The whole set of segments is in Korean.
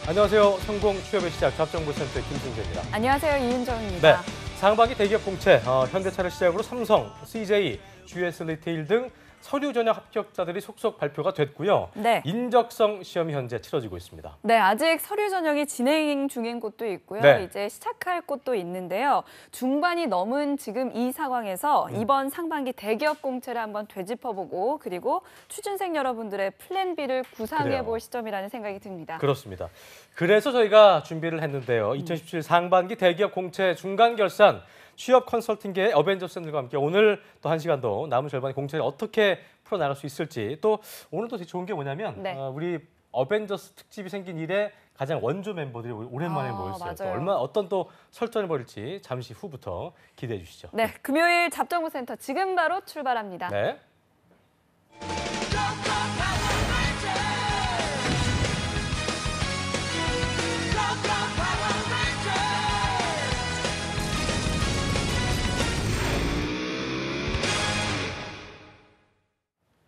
안녕하세요. 성공 취업의 시작 잡정보센터의 김승재입니다. 안녕하세요. 이은정입니다. 네, 상반기 대기업 공채 현대차를 시작으로 삼성, CJ, GS 리테일 등 서류 전형 합격자들이 속속 발표가 됐고요. 네. 인적성 시험이 현재 치러지고 있습니다. 네, 아직 서류 전형이 진행 중인 곳도 있고요. 네. 이제 시작할 곳도 있는데요. 중반이 넘은 지금 이 상황에서 이번 상반기 대기업 공채를 한번 되짚어보고 그리고 취준생 여러분들의 플랜 B를 구상해볼 시점이라는 생각이 듭니다. 그렇습니다. 그래서 저희가 준비를 했는데요. 2017 상반기 대기업 공채 중간 결산 취업 컨설팅계의 어벤져스들과 함께 오늘 또 1시간 더 남은 절반의 공채를 어떻게 풀어나갈 수 있을지, 또 오늘 또 되게 좋은 게 뭐냐면 네. 우리 어벤져스 특집이 생긴 이래 가장 원조 멤버들이 오랜만에 모였어요. 또 맞아요. 어떤 또 설전을 벌일지 잠시 후부터 기대해 주시죠. 네, 금요일 잡정보센터 지금 바로 출발합니다. 네.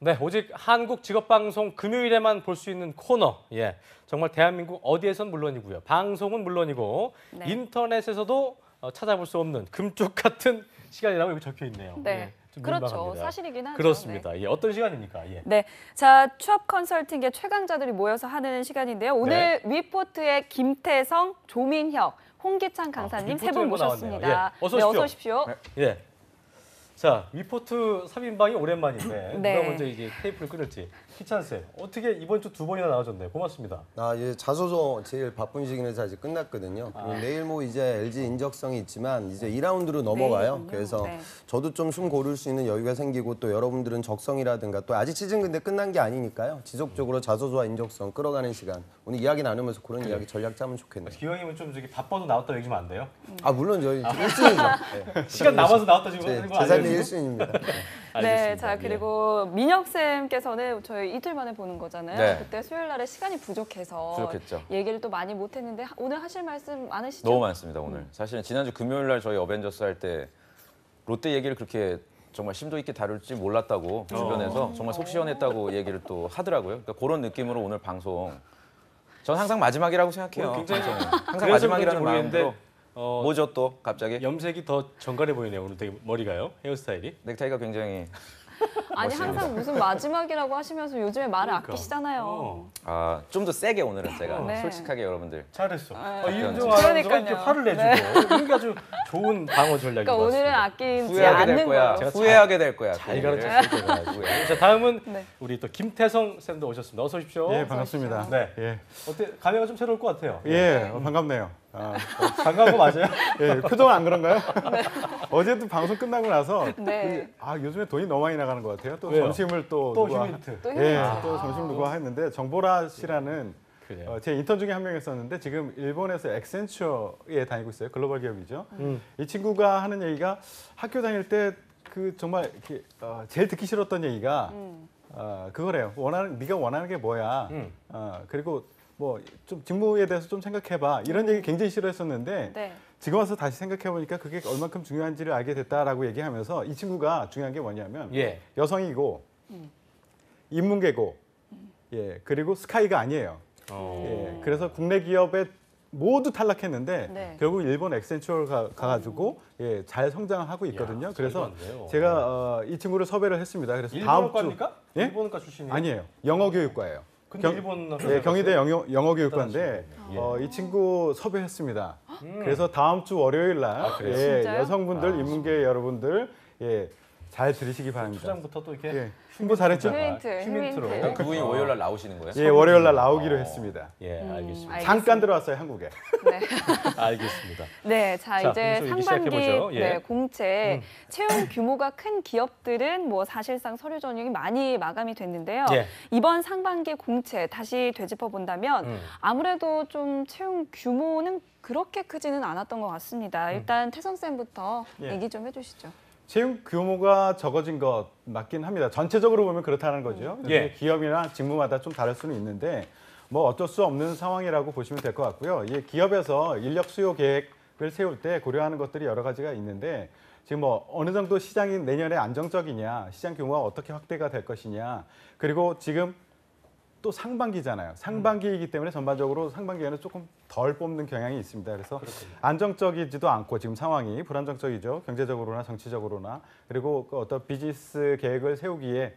네, 오직 한국직업방송 금요일에만 볼 수 있는 코너. 예, 정말 대한민국 어디에선 물론이고요. 방송은 물론이고 네. 인터넷에서도 찾아볼 수 없는 금쪽 같은 시간이라고 여기 적혀 있네요. 네, 예, 좀 그렇죠. 민망합니다. 사실이긴 하죠. 그렇습니다. 예, 어떤 시간입니까? 예. 네, 자 취업 컨설팅계 최강자들이 모여서 하는 시간인데요. 오늘 위포트의 김태성, 조민혁, 홍기찬 강사님 세 분 모셨습니다. 예, 어서 네, 오십시오. 어서 오십시오. 예. 자, 위포트 3인방이 오랜만인데 네. 누가 먼저 이제 테이프를 끊을지. 희찬 쌤, 어떻게 이번 주 2번이나 나와줬네. 고맙습니다. 예, 자소서 제일 바쁜 시기에서 아직 끝났거든요. 내일 뭐 이제 LG 인적성이 있지만 이제 2라운드로 넘어가요. 내일은요? 그래서 네. 저도 좀 숨 고를 수 있는 여유가 생기고 또 여러분들은 적성이라든가 또 아직 시즌 근데 끝난 게 아니니까요. 지속적으로 자소서와 인적성 끌어가는 시간. 오늘 이야기 나누면서 그런 이야기 전략 짜면 좋겠네요. 기왕이면 좀 저기 바빠도 나왔다 얘기 좀 안 돼요? 물론 저희 1순위죠. 네. 시간 남아서 나왔다 지금 하는 거 제 삶의 아니에요? 1순위입니다. 네, 알겠습니다. 자 예. 그리고 민혁 쌤께서는 저희 이틀 만에 보는 거잖아요. 네. 그때 수요일 날에 시간이 부족해서 부족했죠. 얘기를 또 많이 못했는데 오늘 하실 말씀 많으시죠? 너무 많습니다 오늘. 사실은 지난주 금요일 날 저희 어벤져스 할 때 롯데 얘기를 그렇게 정말 심도 있게 다룰지 몰랐다고 주변에서 정말 속 시원했다고 얘기를 또 하더라고요. 그러니까 그런 느낌으로 오늘 방송 전 항상 마지막이라고 생각해요. 오늘 굉장히 방송은. 항상 그래서 마지막이라는 그런지 모르겠는데, 마음으로. 뭐죠 또 갑자기? 염색이 더 정갈해 보이네요. 오늘 되게 머리가요. 헤어스타일이. 넥타이가 굉장히 아니 멋있습니다. 항상 무슨 마지막이라고 하시면서 요즘에 말을 그러니까. 아끼시잖아요. 좀 더 세게 오늘은 제가 네. 솔직하게 여러분들. 잘했어. 네. 이은정 아나운서가 이렇게 그러니까요. 화를 내주고 이게 아주 좋은 방어 전략인 것 그러니까 오늘은 같습니다. 아끼지 후회하게 될 않는 거야. 걸로. 제가 후회하게 될 거야. 잘 그거를. 가르쳤을 때가 자, 다음은 네. 우리 또 김태성 쌤도 오셨습니다. 어서 오십시오. 예, 반갑습니다. 네. 예, 어때? 감회가 좀 새로울 것 같아요. 반갑네요. 반가운 거 맞아요? 예, 표정은 안 그런가요? 어제도 방송 끝나고 나서 네. 요즘에 돈이 너무 많이 나가는 것 같아요. 또 왜요? 점심을 또 또 누가 휴민트. 또 예, 힘들죠. 또 점심 누가 했는데 정보라 씨라는 그래요. 제 인턴 중에 한 명 있었는데 지금 일본에서 엑센처에 다니고 있어요. 글로벌 기업이죠. 이 친구가 하는 얘기가 학교 다닐 때 그 정말 이렇게 제일 듣기 싫었던 얘기가 그거래요. 네가 원하는 게 뭐야. 그리고 뭐 좀 직무에 대해서 좀 생각해봐. 이런 얘기 굉장히 싫어했었는데 네. 지금 와서 다시 생각해보니까 그게 얼만큼 중요한지를 알게 됐다라고 얘기하면서 이 친구가 중요한 게 뭐냐면 예. 여성이고 인문계고 그리고 스카이가 아니에요. 예, 그래서 국내 기업에 모두 탈락했는데 네. 결국 일본 엑센처를 가가지고 잘 성장하고 있거든요. 야, 그래서 잘했네요. 제가 이 친구를 섭외를 했습니다. 그래서 일본어과입니까? 예? 일본어과 출신이에요? 아니에요. 영어교육과예요. 근데 일본 경희대 영어교육과인데 예. 이 친구 섭외했습니다. 그래서 다음 주 월요일 날 그래요? 진짜요? 여성분들 인문계 여러분들 잘 들으시기 바랍니다. 초장부터 또 이렇게 예, 홍보 잘했죠? 휴민트로. 휴민트. 그분이 월요일 날 나오시는 거예요? 예, 월요일 날 나오기로 했습니다. 예, 알겠습니다. 잠깐 들어왔어요, 한국에. 네. 알겠습니다. 네, 자 이제 그럼 얘기 상반기 시작해보죠. 예. 네, 공채 채용 규모가 큰 기업들은 뭐 사실상 서류 전형이 많이 마감이 됐는데요. 예. 이번 상반기 공채 다시 되짚어 본다면 아무래도 좀 채용 규모는 그렇게 크지는 않았던 것 같습니다. 일단 태성 쌤부터 예. 얘기 좀 해주시죠. 채용 규모가 적어진 것 맞긴 합니다. 전체적으로 보면 그렇다는 거죠. 예. 기업이나 직무마다 좀 다를 수는 있는데 뭐 어쩔 수 없는 상황이라고 보시면 될 것 같고요. 이 기업에서 인력 수요 계획을 세울 때 고려하는 것들이 여러 가지가 있는데 지금 뭐 어느 정도 시장이 내년에 안정적이냐, 시장 규모가 어떻게 확대가 될 것이냐, 그리고 지금 또 상반기잖아요. 상반기이기 때문에 전반적으로 상반기에는 조금 덜 뽑는 경향이 있습니다. 그래서 안정적이지도 않고 지금 상황이 불안정적이죠. 경제적으로나 정치적으로나 그리고 그 어떤 비즈니스 계획을 세우기에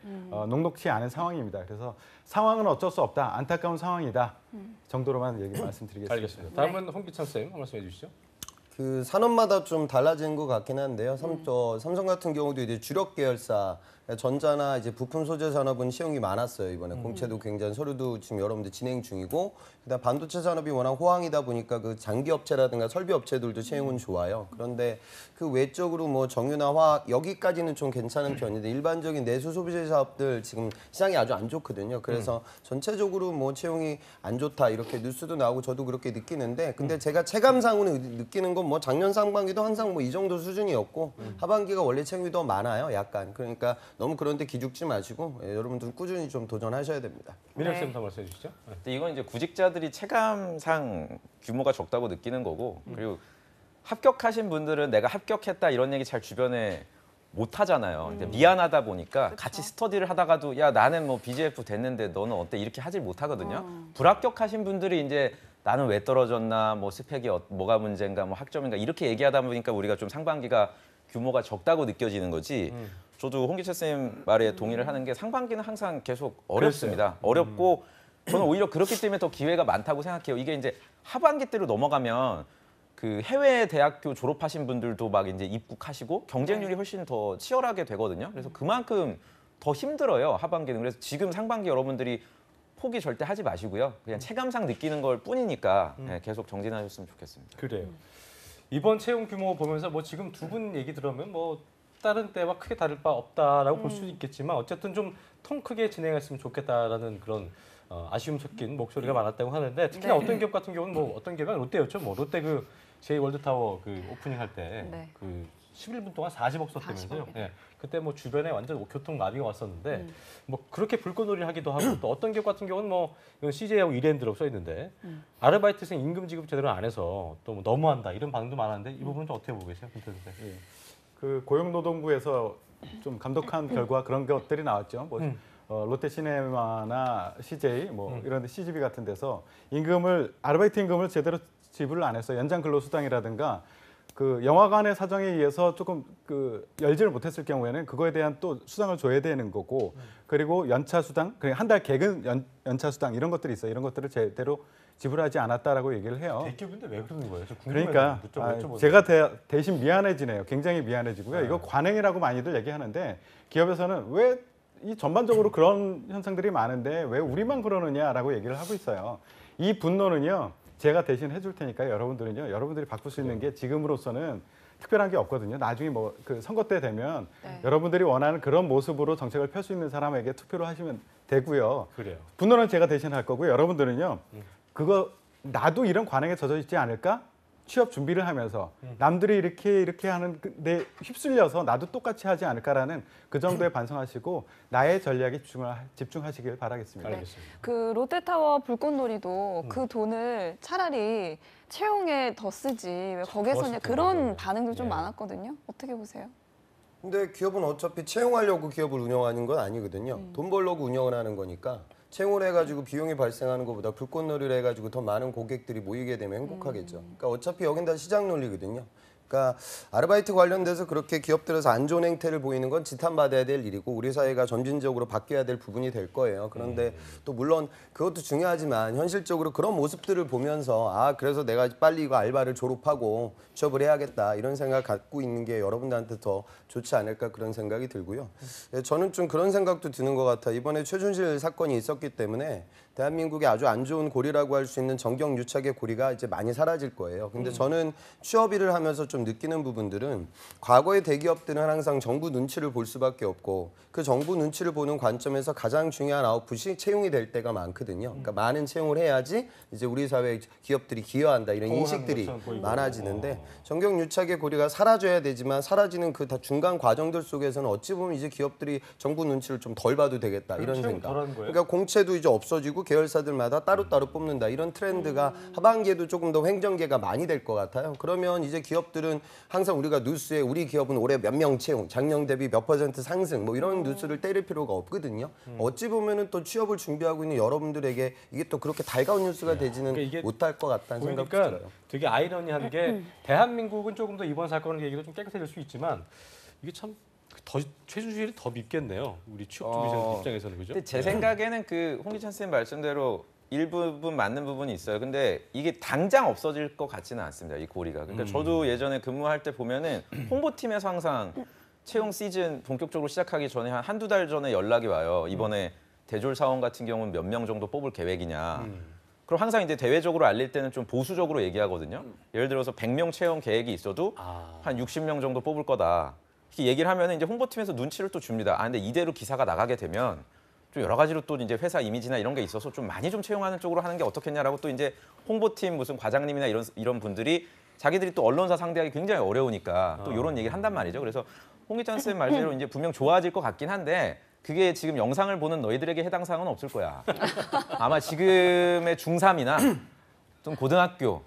녹록치 않은 상황입니다. 그래서 상황은 어쩔 수 없다. 안타까운 상황이다. 정도로만 말씀드리겠습니다. 알겠습니다. 다음은 홍기찬 쌤 한 말씀 해주시죠. 그 산업마다 좀 달라진 것 같긴 한데요. 삼성 같은 경우도 이제 주력 계열사 전자나 이제 부품 소재 산업은 채용이 많았어요. 이번에 공채도 굉장히 서류도 지금 여러분들 진행 중이고, 그다음 반도체 산업이 워낙 호황이다 보니까 그 장비 업체라든가 설비 업체들도 채용은 좋아요. 그런데 그 외적으로 뭐 정유나 화학 여기까지는 좀 괜찮은 편인데 일반적인 내수 소비재 사업들 지금 시장이 아주 안 좋거든요. 그래서 전체적으로 뭐 채용이 안 좋다 이렇게 뉴스도 나오고 저도 그렇게 느끼는데, 근데 제가 체감상으로 느끼는 건 뭐 작년 상반기도 항상 뭐 이 정도 수준이었고 하반기가 원래 채용이 더 많아요. 약간 그러니까 너무 그런데 기죽지 마시고 여러분들 꾸준히 좀 도전하셔야 됩니다. 민혁 네. 쌤도 말씀해 주시죠. 네. 근데 이건 이제 구직자들이 체감상 규모가 적다고 느끼는 거고, 그리고 합격하신 분들은 내가 합격했다 이런 얘기 잘 주변에 못 하잖아요. 근데 미안하다 보니까 그쵸. 같이 스터디를 하다가도 야 나는 뭐 BGF 됐는데 너는 어때 이렇게 하질 못하거든요. 불합격하신 분들이 이제 나는 왜 떨어졌나, 뭐 스펙이 뭐가 문제인가, 뭐 학점인가 이렇게 얘기하다 보니까 우리가 좀 상반기가 규모가 적다고 느껴지는 거지. 저도 홍기철 쌤 말에 동의를 하는 게 상반기는 항상 계속 어렵습니다. 어렵고 저는 오히려 그렇기 때문에 더 기회가 많다고 생각해요. 이게 이제 하반기 때로 넘어가면 그 해외 대학교 졸업하신 분들도 막 이제 입국하시고 경쟁률이 훨씬 더 치열하게 되거든요. 그래서 그만큼 더 힘들어요, 하반기는. 그래서 지금 상반기 여러분들이 포기 절대 하지 마시고요. 그냥 체감상 느끼는 걸 뿐이니까 계속 정진하셨으면 좋겠습니다. 그래요. 이번 채용 규모 보면서 뭐 지금 두 분 얘기 들으면 뭐 다른 때와 크게 다를 바 없다라고 볼 수도 있겠지만 어쨌든 좀 통 크게 진행했으면 좋겠다라는 그런 아쉬움 섞인 목소리가 많았다고 하는데, 특히나 네. 어떤 기업 같은 경우는 뭐 어떤 기업은 롯데였죠. 뭐 롯데 그 제2월드타워 그 오프닝 할 때 네. 그 11분 동안 40억 썼다면서요. 40억. 예. 그때 뭐 주변에 완전 교통 마비가 왔었는데 뭐 그렇게 불꽃놀이를 하기도 하고, 또 어떤 기업 같은 경우는 뭐 이건 CJ하고 이랜드라고 써 있는데 아르바이트생 임금 지급 제대로 안 해서 또뭐 너무한다 이런 반응도 많았는데 이 부분은 좀 어떻게 보고 계세요, 김태준 쌤? 예. 그 고용노동부에서 좀 감독한 결과 그런 것들이 나왔죠. 뭐 롯데시네마나 CJ 뭐 이런 데 CGV 같은 데서 아르바이트 임금을 제대로 지불을 안 해서 연장 근로수당이라든가 그 영화관의 사정에 의해서 조금 그 열지를 못했을 경우에는 그거에 대한 또 수당을 줘야 되는 거고, 그리고 연차 수당, 그리고 한 달 개근 연차 수당 이런 것들이 있어요. 이런 것들을 제대로 지불하지 않았다라고 얘기를 해요. 대기업인데 왜 그러는 거예요? 저 그러니까 여쭤보는데. 제가 대신 미안해지네요. 굉장히 미안해지고요. 이거 관행이라고 많이들 얘기하는데 기업에서는 왜 이 전반적으로 그런 현상들이 많은데 왜 우리만 그러느냐라고 얘기를 하고 있어요. 이 분노는요, 제가 대신 해줄 테니까 여러분들이 바꿀 수 있는 게 지금으로서는 특별한 게 없거든요. 나중에 뭐 그 선거 때 되면 네. 여러분들이 원하는 그런 모습으로 정책을 펼 수 있는 사람에게 투표를 하시면 되고요. 그래요. 분노는 제가 대신 할 거고, 여러분들은요, 그거 나도 이런 관행에 젖어 있지 않을까? 취업 준비를 하면서 남들이 이렇게 하는 내 휩쓸려서 나도 똑같이 하지 않을까라는 그 정도에 반성하시고 나의 전략에 집중하시길 바라겠습니다. 알겠습니다. 그 롯데타워 불꽃놀이도 그 돈을 차라리 채용에 더 쓰지 왜 거기에 썼냐, 좋았을 그런 텐데. 반응도 좀 예. 많았거든요. 어떻게 보세요? 근데 기업은 어차피 채용하려고 기업을 운영하는 건 아니거든요. 돈 벌려고 운영을 하는 거니까 채용을 해가지고 비용이 발생하는 것보다 불꽃놀이를 해가지고 더 많은 고객들이 모이게 되면 행복하겠죠. 그러니까 어차피 여긴 다 시장 논리거든요. 그러니까 아르바이트 관련돼서 그렇게 기업들에서 안 좋은 행태를 보이는 건 지탄받아야 될 일이고 우리 사회가 점진적으로 바뀌어야 될 부분이 될 거예요. 그런데 또 물론 그것도 중요하지만 현실적으로 그런 모습들을 보면서 그래서 내가 빨리 이거 알바를 졸업하고 취업을 해야겠다 이런 생각을 갖고 있는 게 여러분들한테 더 좋지 않을까 그런 생각이 들고요. 저는 좀 그런 생각도 드는 것 같아요. 이번에 최준실 사건이 있었기 때문에 대한민국의 아주 안 좋은 고리라고 할 수 있는 정경유착의 고리가 이제 많이 사라질 거예요. 근데 저는 취업 일을 하면서 좀 느끼는 부분들은 과거의 대기업들은 항상 정부 눈치를 볼 수밖에 없고 그 정부 눈치를 보는 관점에서 가장 중요한 아웃풋이 채용이 될 때가 많거든요. 그러니까 많은 채용을 해야지 이제 우리 사회 기업들이 기여한다 이런 인식들이 많아지는데 정경유착의 고리가 사라져야 되지만 사라지는 그 다 중간 과정들 속에서는 어찌 보면 이제 기업들이 정부 눈치를 좀 덜 봐도 되겠다 이런 채용 생각. 덜하는 거예요? 그러니까 공채도 이제 없어지고 계열사들마다 따로따로 뽑는다 이런 트렌드가 하반기에도 조금 더 횡전계가 많이 될 것 같아요. 그러면 이제 기업들은 기업들은 항상 우리가 뉴스에 우리 기업은 올해 몇 명 채용, 작년 대비 몇 % 상승 뭐 이런 뉴스를 때릴 필요가 없거든요. 어찌 보면은 또 취업을 준비하고 있는 여러분들에게 이게 또 그렇게 달가운 뉴스가 되지는 그러니까 이게 못할 것 같다는 생각이 보니까 들어요. 되게 아이러니한 게 대한민국은 조금 더 이번 사건을 얘기도 좀 깨끗해질 수 있지만 이게 참 더 최순실이 더 밉겠네요. 우리 취업 준비생 입장에서는 그죠? 근데 제 생각에는 그 홍기찬 선생님 말씀대로 일부분 맞는 부분이 있어요. 근데 이게 당장 없어질 것 같지는 않습니다. 이 고리가. 그러니까 저도 예전에 근무할 때 보면은 홍보팀에서 항상 채용 시즌 본격적으로 시작하기 전에 한두 달 전에 연락이 와요. 이번에 대졸 사원 같은 경우는 몇 명 정도 뽑을 계획이냐. 그럼 항상 이제 대외적으로 알릴 때는 좀 보수적으로 얘기하거든요. 예를 들어서 100명 채용 계획이 있어도 한 60명 정도 뽑을 거다. 이렇게 얘기를 하면 이제 홍보팀에서 눈치를 또 줍니다. 아, 근데 이대로 기사가 나가게 되면 좀 여러 가지로 또 이제 회사 이미지나 이런 게 있어서 좀 많이 좀 채용하는 쪽으로 하는 게 어떻겠냐라고 또 이제 홍보팀 무슨 과장님이나 이런 분들이 자기들이 또 언론사 상대하기 굉장히 어려우니까 또 이런 얘기를 한단 말이죠. 그래서 홍기찬 쌤 말대로 이제 분명 좋아질 것 같긴 한데 그게 지금 영상을 보는 너희들에게 해당 사항은 없을 거야. 아마 지금의 중3이나 또는 고등학교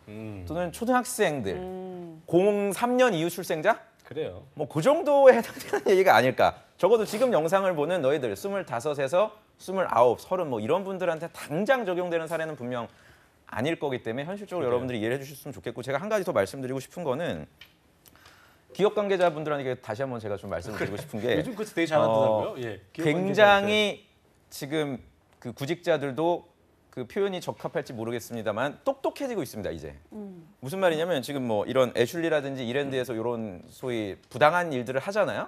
또는 초등학생들 03년 이후 출생자 그래요. 뭐 그 정도에 해당되는 얘기가 아닐까. 적어도 지금 영상을 보는 너희들 25에서 29, 30 뭐 이런 분들한테 당장 적용되는 사례는 분명 아닐 거기 때문에 현실적으로 여러분들이 이해해 주셨으면 좋겠고 제가 한 가지 더 말씀드리고 싶은 거는 기업 관계자분들한테 다시 한번 제가 좀 말씀드리고 싶은 게 요즘 그거 되게 잘하더라고요. 예. 기업 굉장히 지금 그 구직자들도 그 표현이 적합할지 모르겠습니다만 똑똑해지고 있습니다 이제. 무슨 말이냐면 지금 뭐 이런 애슐리라든지 이랜드에서 이런 소위 부당한 일들을 하잖아요.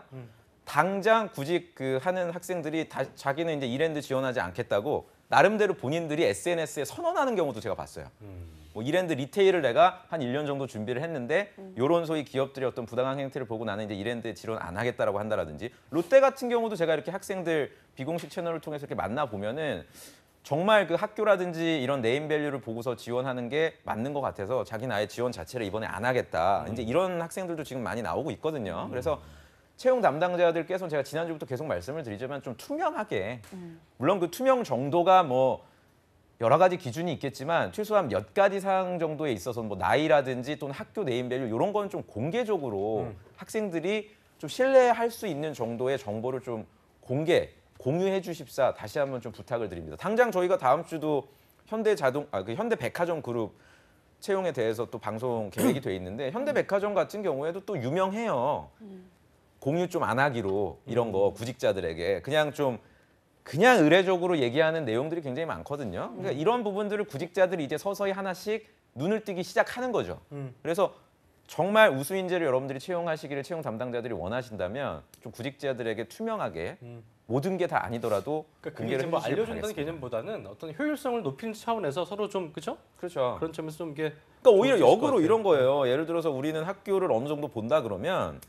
당장 구직 그 하는 학생들이 자기는 이제 이랜드 지원하지 않겠다고 나름대로 본인들이 SNS에 선언하는 경우도 제가 봤어요. 뭐 이랜드 리테일을 내가 한 1년 정도 준비를 했는데 이런 소위 기업들의 어떤 부당한 행태를 보고 나는 이제 이랜드에 지원 안 하겠다라고 한다라든지 롯데 같은 경우도 제가 이렇게 학생들 비공식 채널을 통해서 이렇게 만나 보면은 정말 그 학교라든지 이런 네임밸류를 보고서 지원하는 게 맞는 것 같아서 자기는 아예 지원 자체를 이번에 안 하겠다. 이제 이런 학생들도 지금 많이 나오고 있거든요. 그래서 채용 담당자들께서는 제가 지난주부터 계속 말씀을 드리지만 좀 투명하게 물론 그 투명 정도가 뭐 여러 가지 기준이 있겠지만 최소한 몇 가지 사항 정도에 있어서 뭐 나이라든지 또는 학교 네임밸류 이런 건 좀 공개적으로 학생들이 좀 신뢰할 수 있는 정도의 정보를 좀 공유해 주십사 다시 한번 좀 부탁을 드립니다. 당장 저희가 다음 주도 그 현대백화점 그룹 채용에 대해서 또 방송 계획이 돼 있는데 현대백화점 같은 경우에도 또 유명해요. 공유 좀 안 하기로 이런 거 구직자들에게 그냥 의례적으로 얘기하는 내용들이 굉장히 많거든요. 그러니까 이런 부분들을 구직자들이 이제 서서히 하나씩 눈을 뜨기 시작하는 거죠. 그래서 정말 우수 인재를 여러분들이 채용하시기를 채용 담당자들이 원하신다면 좀 구직자들에게 투명하게 모든 게 다 아니더라도 그러니까 그게 공개를 이제 뭐 해주시길 알려준다는 바라겠습니다. 개념보다는 어떤 효율성을 높이는 차원에서 서로 좀 그렇죠? 그렇죠. 그런 점에서 좀 이게 그러니까 오히려 좋을 수 있을 것 역으로 같아요. 이런 거예요. 예를 들어서 우리는 학교를 어느 정도 본다 그러면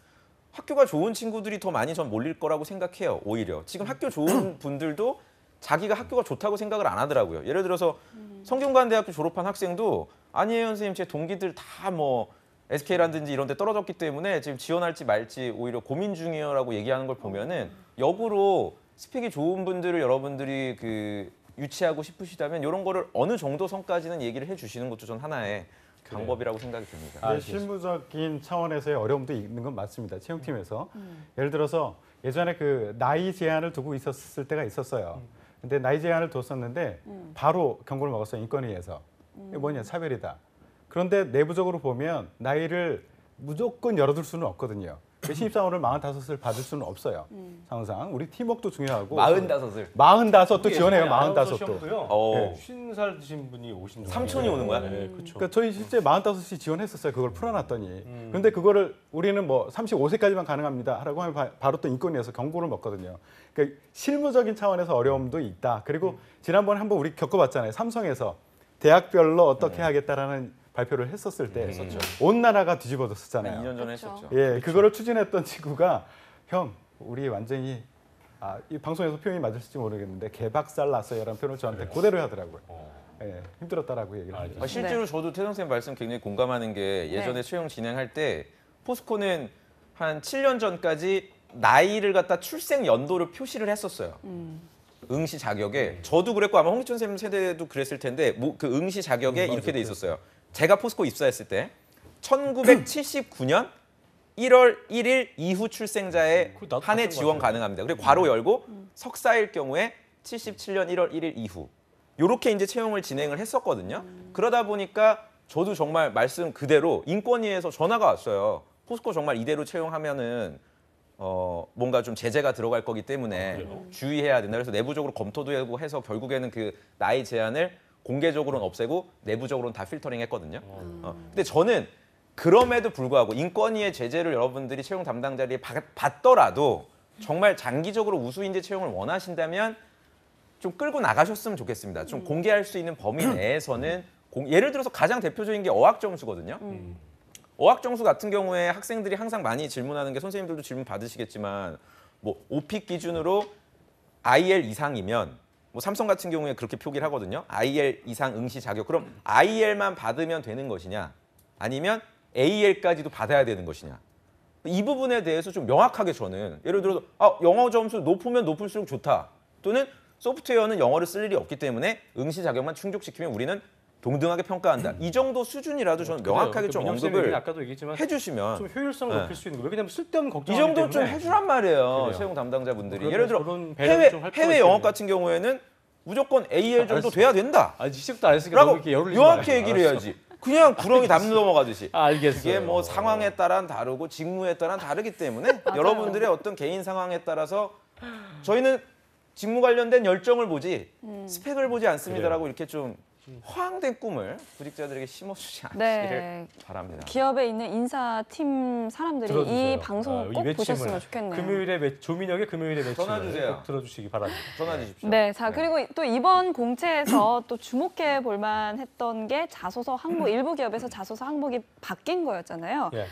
학교가 좋은 친구들이 더 많이 전 몰릴 거라고 생각해요. 오히려 지금 학교 좋은 분들도 자기가 학교가 좋다고 생각을 안 하더라고요. 예를 들어서 성균관대학교 졸업한 학생도 아니에요 선생님 제 동기들 다 뭐 SK라든지 이런 데 떨어졌기 때문에 지금 지원할지 말지 오히려 고민 중이에요라고 얘기하는 걸 보면은 역으로 스펙이 좋은 분들을 여러분들이 그 유치하고 싶으시다면 이런 거를 어느 정도 선까지는 얘기를 해주시는 것도 전 하나의 방법이라고 생각이 듭니다. 네, 실무적인 차원에서의 어려움도 있는 건 맞습니다. 채용팀에서. 예를 들어서 예전에 그 나이 제한을 두고 있었을 때가 있었어요. 근데 나이 제한을 뒀었는데 바로 경고를 먹었어요. 인권위에서. 이게 뭐냐 차별이다. 그런데 내부적으로 보면 나이를 무조건 열어둘 수는 없거든요. 신입사원을 45을 받을 수는 없어요. 상상 우리 팀워크도 중요하고 45을 45또 지원해요. 45도. 시험도요. 어. 50살 드신 분이 오신 거예요. 삼촌이 오는 거야? 네, 그렇죠. 그러니까 저희 실제 45이 지원했었어요. 그걸 풀어놨더니. 그런데 그거를 우리는 뭐 35세까지만 가능합니다. 라고 하면 바로 또 인권위에서 경고를 먹거든요. 그러니까 실무적인 차원에서 어려움도 있다. 그리고 지난번에 한번 우리 겪어봤잖아요. 삼성에서 대학별로 어떻게 하겠다라는 발표를 했었을 때 온 나라가 뒤집어졌었잖아요. 한 2년 전에 그렇죠. 했었죠. 예, 그거를 추진했던 친구가 형, 우리 완전히 이 방송에서 표현이 맞을지 모르겠는데 개박살 났어요라는 표현을 저한테 그대로 하더라고요. 예, 힘들었다라고 얘기를 하죠. 실제로 저도 태성 쌤 말씀 굉장히 공감하는 게 예전에 채용 진행할 때 포스코는 한 7년 전까지 나이를 갖다 출생 연도를 표시를 했었어요. 응시 자격에 저도 그랬고 아마 홍기천 쌤 세대도 그랬을 텐데 그 응시 자격에 이렇게 돼 있었어요. 제가 포스코 입사했을 때 1979년 1월 1일 이후 출생자의 그거 나도 한 해 봤던 것 지원 같아요. 가능합니다. 그리고 괄호 열고 석사일 경우에 77년 1월 1일 이후 이렇게 이제 채용을 진행을 했었거든요. 그러다 보니까 저도 정말 말씀 그대로 인권위에서 전화가 왔어요. 포스코 정말 이대로 채용하면은 뭔가 좀 제재가 들어갈 거기 때문에 주의해야 된다. 그래서 내부적으로 검토도 하고 해서 결국에는 그 나이 제한을 공개적으로는 없애고 내부적으로는 다 필터링했거든요. 근데 저는 그럼에도 불구하고 인권위의 제재를 여러분들이 채용 담당자들이 받더라도 정말 장기적으로 우수인재 채용을 원하신다면 좀 끌고 나가셨으면 좋겠습니다. 좀 공개할 수 있는 범위 내에서는 예를 들어서 가장 대표적인 게 어학점수거든요. 어학점수 같은 경우에 학생들이 항상 많이 질문하는 게 선생님들도 질문 받으시겠지만 뭐 오픽 기준으로 IL 이상이면 뭐 삼성 같은 경우에 그렇게 표기를 하거든요. IL 이상 응시 자격. 그럼 IL만 받으면 되는 것이냐? 아니면 AL까지도 받아야 되는 것이냐? 이 부분에 대해서 좀 명확하게 저는 예를 들어서 영어 점수 높으면 높을수록 좋다. 또는 소프트웨어는 영어를 쓸 일이 없기 때문에 응시 자격만 충족시키면 우리는 동등하게 평가한다. 이 정도 수준이라도 저는 명확하게 좀 언급을 아까도 얘기했지만 해주시면 좀 효율성을 높일 수 있는 거. 왜냐면 쓸데없는 이 걱정. 정도 좀 해주란 말이에요. 그래요. 채용 담당자분들이. 그러면 예를 들어 그런 배려를 좀 할 필요가 해외 영어 있겠네요. 같은 경우에는 무조건 AL 정도 알았어. 돼야 된다. 시작도 안 했으니까 너무 라고 이렇게 열을 명확히 얘기를 해야지. 그냥 구렁이 담 넘어가듯이. 알겠어요. 이게 뭐 상황에 따라 다르고 직무에 따라 다르기 때문에 여러분들의 어떤 개인 상황에 따라서 저희는 직무 관련된 열정을 보지 스펙을 보지 않습니다라고 이렇게 좀 허황된 꿈을 구직자들에게 심어주지 않기를 네. 바랍니다. 기업에 있는 인사팀 사람들이 들어주세요. 이 방송을 이 꼭 외침을. 보셨으면 좋겠네요. 조민혁의 금요일의 매침을 전화 주세요. 꼭 들어주시기 바랍니다. 전화 주십시오. 네, 자 그리고 또 이번 공채에서 또 주목해 볼 만했던 게 자소서 항목 일부 기업에서 자소서 항목이 바뀐 거였잖아요. 예.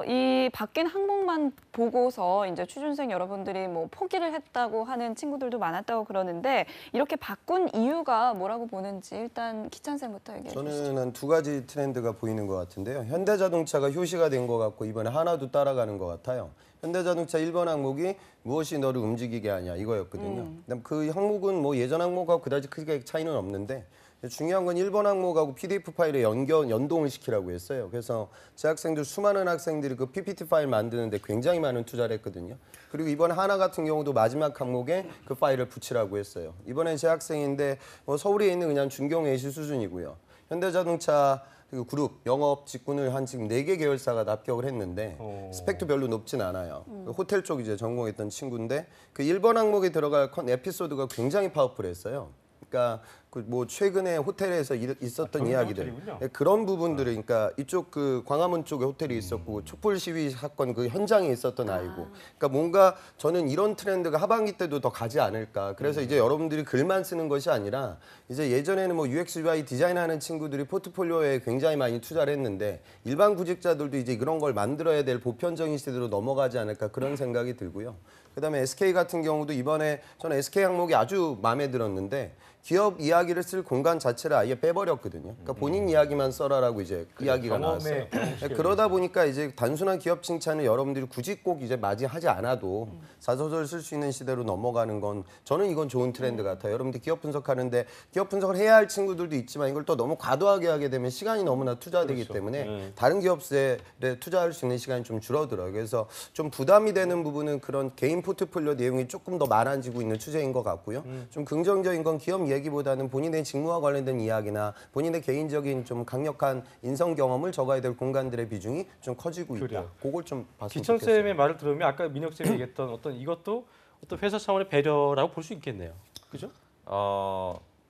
이 바뀐 항목만 보고서 이제 취준생 여러분들이 뭐 포기를 했다고 하는 친구들도 많았다고 그러는데 이렇게 바꾼 이유가 뭐라고 보는지 일단 기찬 쌤부터 얘기해 주시죠. 저는 한 두 가지 트렌드가 보이는 것 같은데요. 현대자동차가 효시가 된 것 같고 이번에 하나도 따라가는 것 같아요. 현대자동차 1번 항목이 무엇이 너를 움직이게 하냐 이거였거든요. 그다음 그 항목은 뭐 예전 항목하고 그다지 크게 차이는 없는데 중요한 건 1번 항목하고 PDF 파일에 연동을 시키라고 했어요. 그래서 재학생들 수많은 학생들이 그 PPT 파일 만드는데 굉장히 많은 투자를 했거든요. 그리고 이번 하나 같은 경우도 마지막 항목에 그 파일을 붙이라고 했어요. 이번엔 재학생인데 뭐 서울에 있는 그냥 중경외시 수준이고요. 현대자동차 그 그룹 영업 직군을 한 지금 4개 계열사가 납격을 했는데 스펙도 별로 높진 않아요. 호텔 쪽 이제 전공했던 친구인데 그 1번 항목에 들어갈 에피소드가 굉장히 파워풀했어요. 그러니까 그 뭐 최근에 호텔에서 있었던 이야기들 호텔이군요. 그런 부분들을 그러니까 이쪽 그 광화문 쪽에 호텔이 있었고 촛불 시위 사건 그 현장에 있었던 아이고 그러니까 뭔가 저는 이런 트렌드가 하반기 때도 더 가지 않을까 그래서 이제 여러분들이 글만 쓰는 것이 아니라 이제 예전에는 뭐 UX UI 디자인하는 친구들이 포트폴리오에 굉장히 많이 투자를 했는데 일반 구직자들도 이제 그런 걸 만들어야 될 보편적인 시대로 넘어가지 않을까 그런 생각이 들고요. 그다음에 SK 같은 경우도 이번에 저는 SK 항목이 아주 마음에 들었는데 기업 이야기를 쓸 공간 자체를 아예 빼버렸거든요. 그러니까 본인 이야기만 써라라고 이제 이야기가 나왔어요. 그러다 보니까 이제 단순한 기업 칭찬을 여러분들이 굳이 꼭 이제 맞이하지 않아도 자소서를 쓸 수 있는 시대로 넘어가는 건 저는 이건 좋은 트렌드 같아요. 여러분들 기업 분석하는데 기업 분석을 해야 할 친구들도 있지만 이걸 또 너무 과도하게 하게 되면 시간이 너무나 투자되기 때문에 다른 기업에 투자할 수 있는 시간이 좀 줄어들어요. 그래서 좀 부담이 되는 부분은 그런 개인 포트폴리오 내용이 조금 더 많아지고 있는 추세인 것 같고요. 좀 긍정적인 건 기업 얘기보다는 본인의 직무와 관련된 이야기나 본인의 개인적인 좀 강력한 인성 경험을 적어야 될 공간들의 비중이 좀 커지고 있다. 그래요. 그걸 좀 봤으면 기천 좋겠어요. 쌤의 말을 들으면 아까 민혁 쌤이 얘기했던 어떤 이것도 어떤 회사 차원의 배려라고 볼 수 있겠네요. 그죠?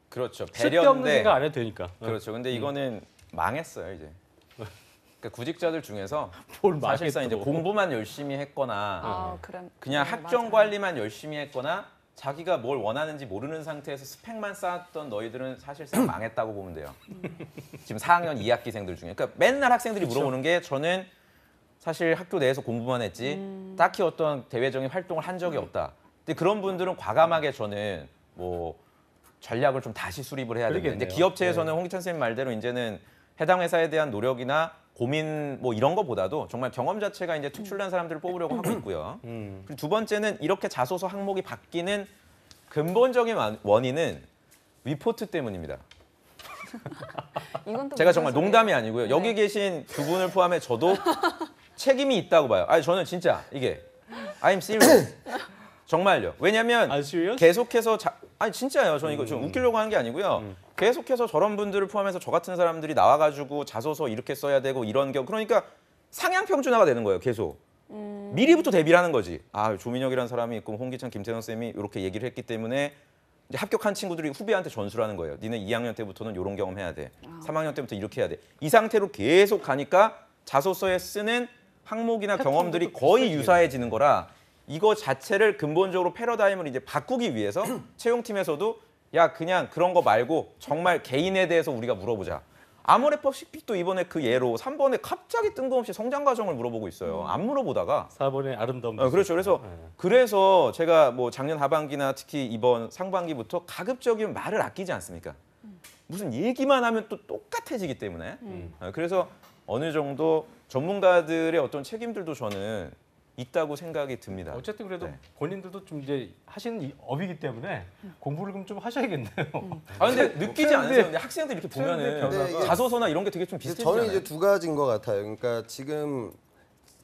그렇죠. 쓸데없는 생각 배려인데 안 해도 되니까. 그렇죠. 근데 이거는 망했어요 이제. 그러니까 구직자들 중에서 뭘 사실상 망했어. 이제 공부만 열심히 했거나 그럼 그냥 네, 학점 맞아요. 관리만 열심히 했거나 자기가 뭘 원하는지 모르는 상태에서 스펙만 쌓았던 너희들은 사실상 망했다고 보면 돼요. 지금 4학년 2학기생들 중에. 그러니까 맨날 학생들이 물어보는 게 저는 사실 학교 내에서 공부만 했지 딱히 어떤 대외적인 활동을 한 적이 없다. 근데 그런 분들은 과감하게 저는 뭐 전략을 좀 다시 수립을 해야 되는데 그러겠네요. 기업체에서는 홍기찬 선생님 말대로 이제는 해당 회사에 대한 노력이나 고민 뭐 이런 거보다도 정말 경험 자체가 이제 특출난 사람들을 뽑으려고 하고 있고요. 그리고 두 번째는 이렇게 자소서 항목이 바뀌는 근본적인 원인은 위포트 때문입니다. 이건 또 제가 무슨 정말 소리예요? 농담이 아니고요. 여기 네. 계신 두 분을 포함해 저도 책임이 있다고 봐요. 아니 저는 진짜 이게 I'm serious. 정말요. 왜냐면 아, serious? 계속해서 아니 진짜요. 저는 이거 좀 웃기려고 하는 게 아니고요. 계속해서 저런 분들을 포함해서 저 같은 사람들이 나와가지고 자소서 이렇게 써야 되고 이런 경우 그러니까 상향 평준화가 되는 거예요. 계속. 미리부터 대비를 하는 거지. 아 조민혁이라는 사람이 있고 홍기찬, 김태형 쌤이 이렇게 얘기를 했기 때문에 이제 합격한 친구들이 후배한테 전수를 하는 거예요. 니네 2학년 때부터는 이런 경험 해야 돼. 3학년 때부터 이렇게 해야 돼. 이 상태로 계속 가니까 자소서에 쓰는 항목이나 경험들이 거의 유사해지는 거라 이거 자체를 근본적으로 패러다임을 이제 바꾸기 위해서 채용팀에서도 야 그냥 그런 거 말고 정말 개인에 대해서 우리가 물어보자. 아모레퍼시픽도 이번에 그 예로 3번에 갑자기 뜬금없이 성장 과정을 물어보고 있어요. 안 물어보다가 4번의 아름다움. 그렇죠. 그래서 제가 뭐 작년 하반기나 특히 이번 상반기부터 가급적이면 말을 아끼지 않습니까? 무슨 얘기만 하면 또 똑같아지기 때문에 그래서 어느 정도 전문가들의 어떤 책임들도 저는 있다고 생각이 듭니다. 어쨌든 그래도 네. 본인들도 좀 이제 하시는 업이기 때문에 공부를 그럼 좀 하셔야겠네요. 아 근데 느끼지 않으세요? 근데 학생들 이렇게 트렌드의 보면은 변화가- 자소서나 이런 게 되게 좀 근데 비슷해지잖아요. 저는 이제 두 가지인 것 같아요. 그러니까 지금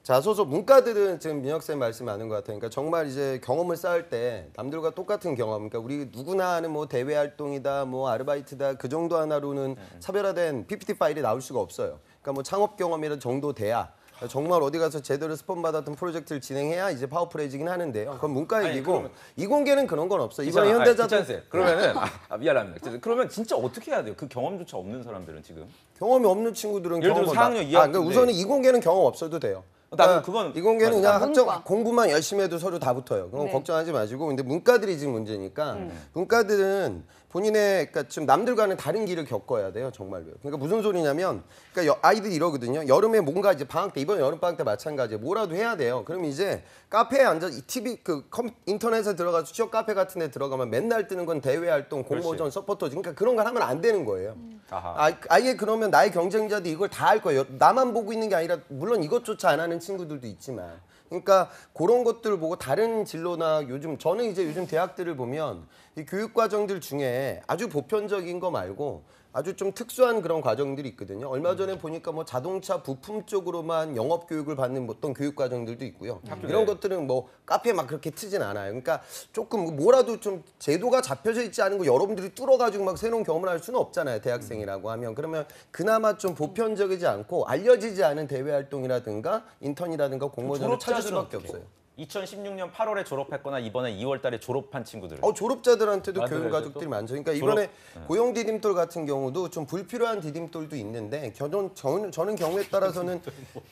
자소서 문과들은 지금 민혁 쌤 말씀 많은 것 같아요. 그러니까 정말 이제 경험을 쌓을 때 남들과 똑같은 경험. 그러니까 우리 누구나 하는 뭐 대외 활동이다, 뭐 아르바이트다 그 정도 하나로는 차별화된 PPT 파일이 나올 수가 없어요. 그러니까 뭐 창업 경험이라는 정도 돼야. 정말 어디 가서 제대로 스폰 받았던 프로젝트를 진행해야 이제 파워풀해지긴 하는데요. 그건 문과 아니, 얘기고 그러면- 이공계는 그런 건 없어. 이번에 기찬 현대자동 쌤 그러면은 미안합니다. 그러면 진짜 어떻게 해야 돼요? 그 경험조차 없는 사람들은 지금. 경험이 없는 친구들은 예를 들어 경험을 4학년 막- 2학년 그러니까 우선은 이공계는 경험 없어도 돼요. 나도 그건 이공계는 그냥 맞아. 학점 문과. 공부만 열심히 해도 서류 다 붙어요. 그건 네. 걱정하지 마시고. 근데 문과들이 지금 문제니까 문과들은 본인의 그러니까 좀 남들과는 다른 길을 겪어야 돼요, 정말로요. 그러니까 무슨 소리냐면 그러니까 아이들이 이러거든요. 여름에 뭔가 이제 방학 때 이번 여름 방학 때 마찬가지예요. 뭐라도 해야 돼요. 그럼 이제 카페에 앉아 이 TV 인터넷에 들어가서 취업 카페 같은 데 들어가면 맨날 뜨는 건 대외 활동, 공모전, 서포터 그러니까 그런 걸 하면 안 되는 거예요. 아하. 아예 그러면 나의 경쟁자들이 이걸 다 할 거예요. 나만 보고 있는 게 아니라 물론 이것조차 안 하는 친구들도 있지만 그러니까 그런 것들을 보고 다른 진로나 저는 이제 요즘 대학들을 보면 이 교육 과정들 중에 아주 보편적인 거 말고 아주 좀 특수한 그런 과정들이 있거든요. 얼마 전에 보니까 뭐 자동차 부품 쪽으로만 영업 교육을 받는 어떤 교육 과정들도 있고요. 이런 것들은 뭐 카페에 막 그렇게 트진 않아요. 그러니까 조금 뭐라도 좀 제도가 잡혀져 있지 않은 거 여러분들이 뚫어가지고 막 새로운 경험을 할 수는 없잖아요. 대학생이라고 하면. 그러면 그나마 좀 보편적이지 않고 알려지지 않은 대외 활동이라든가 인턴이라든가 공모전을 찾을 수밖에 없어요. 2016년 8월에 졸업했거나 이번에 2월 달에 졸업한 친구들. 졸업자들한테도 맞아요. 교육 가족들이 또 많죠. 그러니까 이번에 고용 디딤돌 같은 경우도 좀 불필요한 디딤돌도 있는데 저는 경우에 따라서는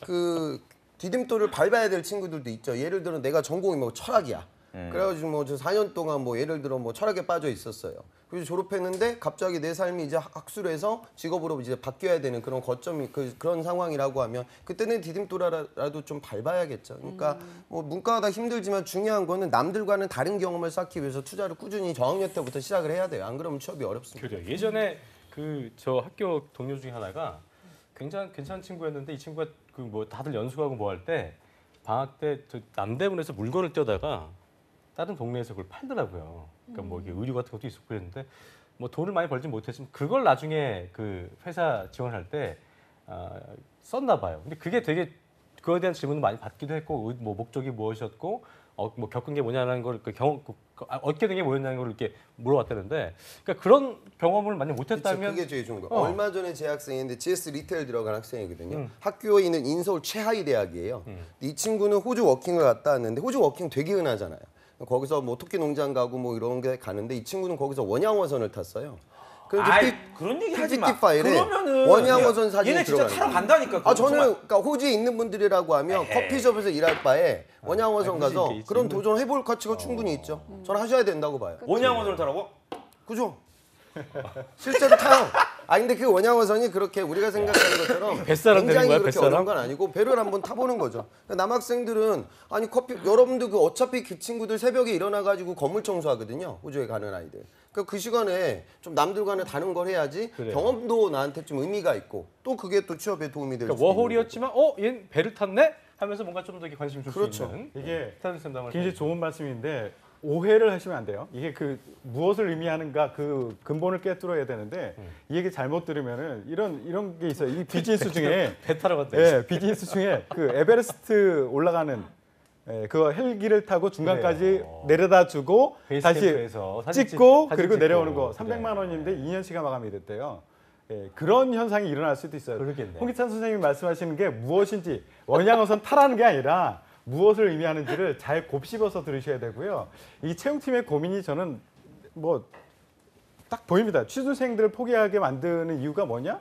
그 디딤돌을 밟아야 될 친구들도 있죠. 예를 들어 내가 전공이 뭐 철학이야. 그래가지고 뭐 저 4년 동안 뭐 예를 들어 뭐 철학에 빠져 있었어요. 그래서 졸업했는데 갑자기 내 삶이 이제 학술을 해서 직업으로 이제 바뀌어야 되는 그런 거점이 그런 상황이라고 하면 그때는 디딤돌이라도 좀 밟아야겠죠. 그러니까 뭐 문과가 힘들지만 중요한 거는 남들과는 다른 경험을 쌓기 위해서 투자를 꾸준히 저학년 때부터 시작을 해야 돼요. 안 그러면 취업이 어렵습니다. 그래요. 예전에 그 저 학교 동료 중에 하나가 굉장히 괜찮은 친구였는데 이 친구가 그 뭐 다들 연수하고 뭐 할 때 방학 때 저 남대문에서 물건을 떼다가 다른 동네에서 그걸 팔더라고요. 그러니까 뭐 이게 의류 같은 것도 있었고 그랬는데 뭐 돈을 많이 벌진 못했지만 그걸 나중에 그 회사 지원할 때 썼나 봐요. 근데 그게 되게 그거에 대한 질문을 많이 받기도 했고 뭐 목적이 무엇이었고 뭐 겪은 게 뭐냐는 걸 얻게 된 게 뭐였냐는 걸 이렇게 물어봤다는데 그러니까 그런 경험을 만약 못했다면 그게 제일 좋은 거. 어. 얼마 전에 제 학생인데 GS 리테일 들어간 학생이거든요. 학교에 있는 인서울 최하위 대학이에요. 이 친구는 호주 워킹을 갔다 왔는데 호주 워킹 되게 흔하잖아요. 거기서 뭐 토끼 농장 가고 뭐 이런 게 가는데 이 친구는 거기서 원양어선을 탔어요. 그래서 그런 얘기 하지 마. PPT 파일에 그러면은 원양어선 사진이 얘네 진짜 들어가는 타러 간다니까. 저는 그러니까 호주에 있는 분들이라고 하면 커피숍에서 일할 바에 원양어선 그치, 가서 있지. 그런 도전을 해볼 가치가 충분히 있죠. 저는 하셔야 된다고 봐요. 원양어선을 타라고? 그죠? 실제로 타요. 근데 그 원양어선이 그렇게 우리가 생각하는 것처럼 뱃사람 되는 굉장히 거야, 그렇게 뱃사람? 어려운 건 아니고 배를 한번 타보는 거죠. 그러니까 남학생들은 여러분들 그 어차피 그 친구들 새벽에 일어나가지고 건물 청소하거든요. 호주에 가는 아이들. 그러니까 그 시간에 좀 남들과는 다른 걸 해야지 그래요. 경험도 나한테 좀 의미가 있고 또 그게 또 취업에 도움이 될 수 그러니까 있는 거고. 워홀이었지만 얘는 배를 탔네 하면서 뭔가 좀 더 관심 줄 수 그렇죠. 있는 이게 스타일리스트 담을 굉장히 좋은 말씀인데 오해를 하시면 안 돼요. 이게 그 무엇을 의미하는가 그 근본을 꿰뚫어야 되는데 이 얘기 잘못 들으면은 이런 게 있어요. 이 비즈니스 중에 배 타러 갔다. 예, 비즈니스 중에 그 에베레스트 올라가는 그 헬기를 타고 중간까지 그래요. 내려다 주고 베이스 다시 캠프에서 사진 찍고 사진 그리고 찍고. 내려오는 거 그래. 300만 원인데 2년치가 마감이 됐대요. 예, 그런 현상이 일어날 수도 있어요. 그러겠네. 홍기찬 선생님이 말씀하시는 게 무엇인지 원양어선 타라는 게 아니라 무엇을 의미하는지를 잘 곱씹어서 들으셔야 되고요. 이 채용팀의 고민이 저는 뭐 딱 보입니다. 취준생들을 포기하게 만드는 이유가 뭐냐?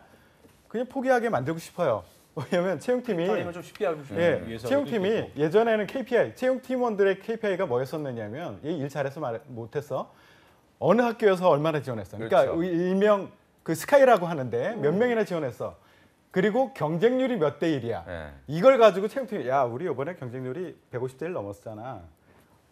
그냥 포기하게 만들고 싶어요. 왜냐하면 채용팀이 타임을 좀 쉽게 하기 위해서 채용팀이 예전에는 KPI, 채용팀원들의 KPI가 뭐였었느냐면 얘 일 잘해서 못했어. 어느 학교에서 얼마나 지원했어. 그러니까 그렇죠. 일명 그 스카이라고 하는데 몇 명이나 지원했어. 그리고 경쟁률이 몇 대 1이야. 네. 이걸 가지고 채용팀이 야 우리 이번에 경쟁률이 150대 1 넘었잖아.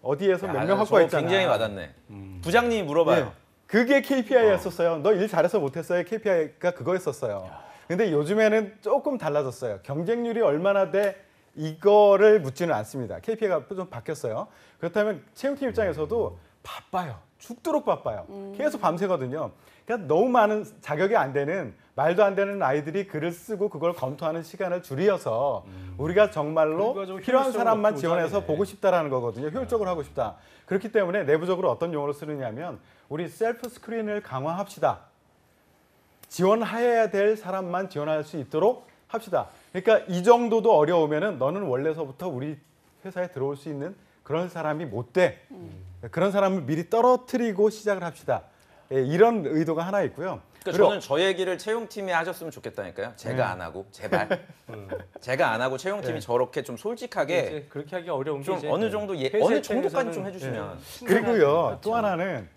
어디에서 몇 명 저거 확보했잖아. 굉장히 와닿네. 부장님이 물어봐요. 예. 그게 KPI였었어요. 너 일 잘해서 못했어요. KPI가 그거였었어요. 근데 요즘에는 조금 달라졌어요. 경쟁률이 얼마나 돼 이거를 묻지는 않습니다. KPI가 좀 바뀌었어요. 그렇다면 채용팀 입장에서도 바빠요. 죽도록 바빠요. 계속 밤새거든요. 그러니까 너무 많은 자격이 안 되는 말도 안 되는 아이들이 글을 쓰고 그걸 검토하는 시간을 줄여서 우리가 정말로 결과적으로 필요한 효율성을 사람만 높이고자 지원해서 하네. 보고 싶다라는 거거든요. 효율적으로 하고 싶다. 그렇기 때문에 내부적으로 어떤 용어를 쓰느냐면 우리 셀프 스크린을 강화합시다. 지원해야 될 사람만 지원할 수 있도록 합시다. 그러니까 이 정도도 어려우면은 너는 원래서부터 우리 회사에 들어올 수 있는 그런 사람이 못 돼. 그런 사람을 미리 떨어뜨리고 시작을 합시다. 예, 이런 의도가 하나 있고요. 그러니까 저는 저 얘기를 채용팀이 하셨으면 좋겠다니까요. 제가 안 하고 제발. 제가 안 하고 채용팀이 저렇게 좀 솔직하게 이제 그렇게 하기 어려운 게 좀 이제 어느 정도 회사 어느 입장에서는 정도까지 좀 해주시면. 그리고요 또 하나는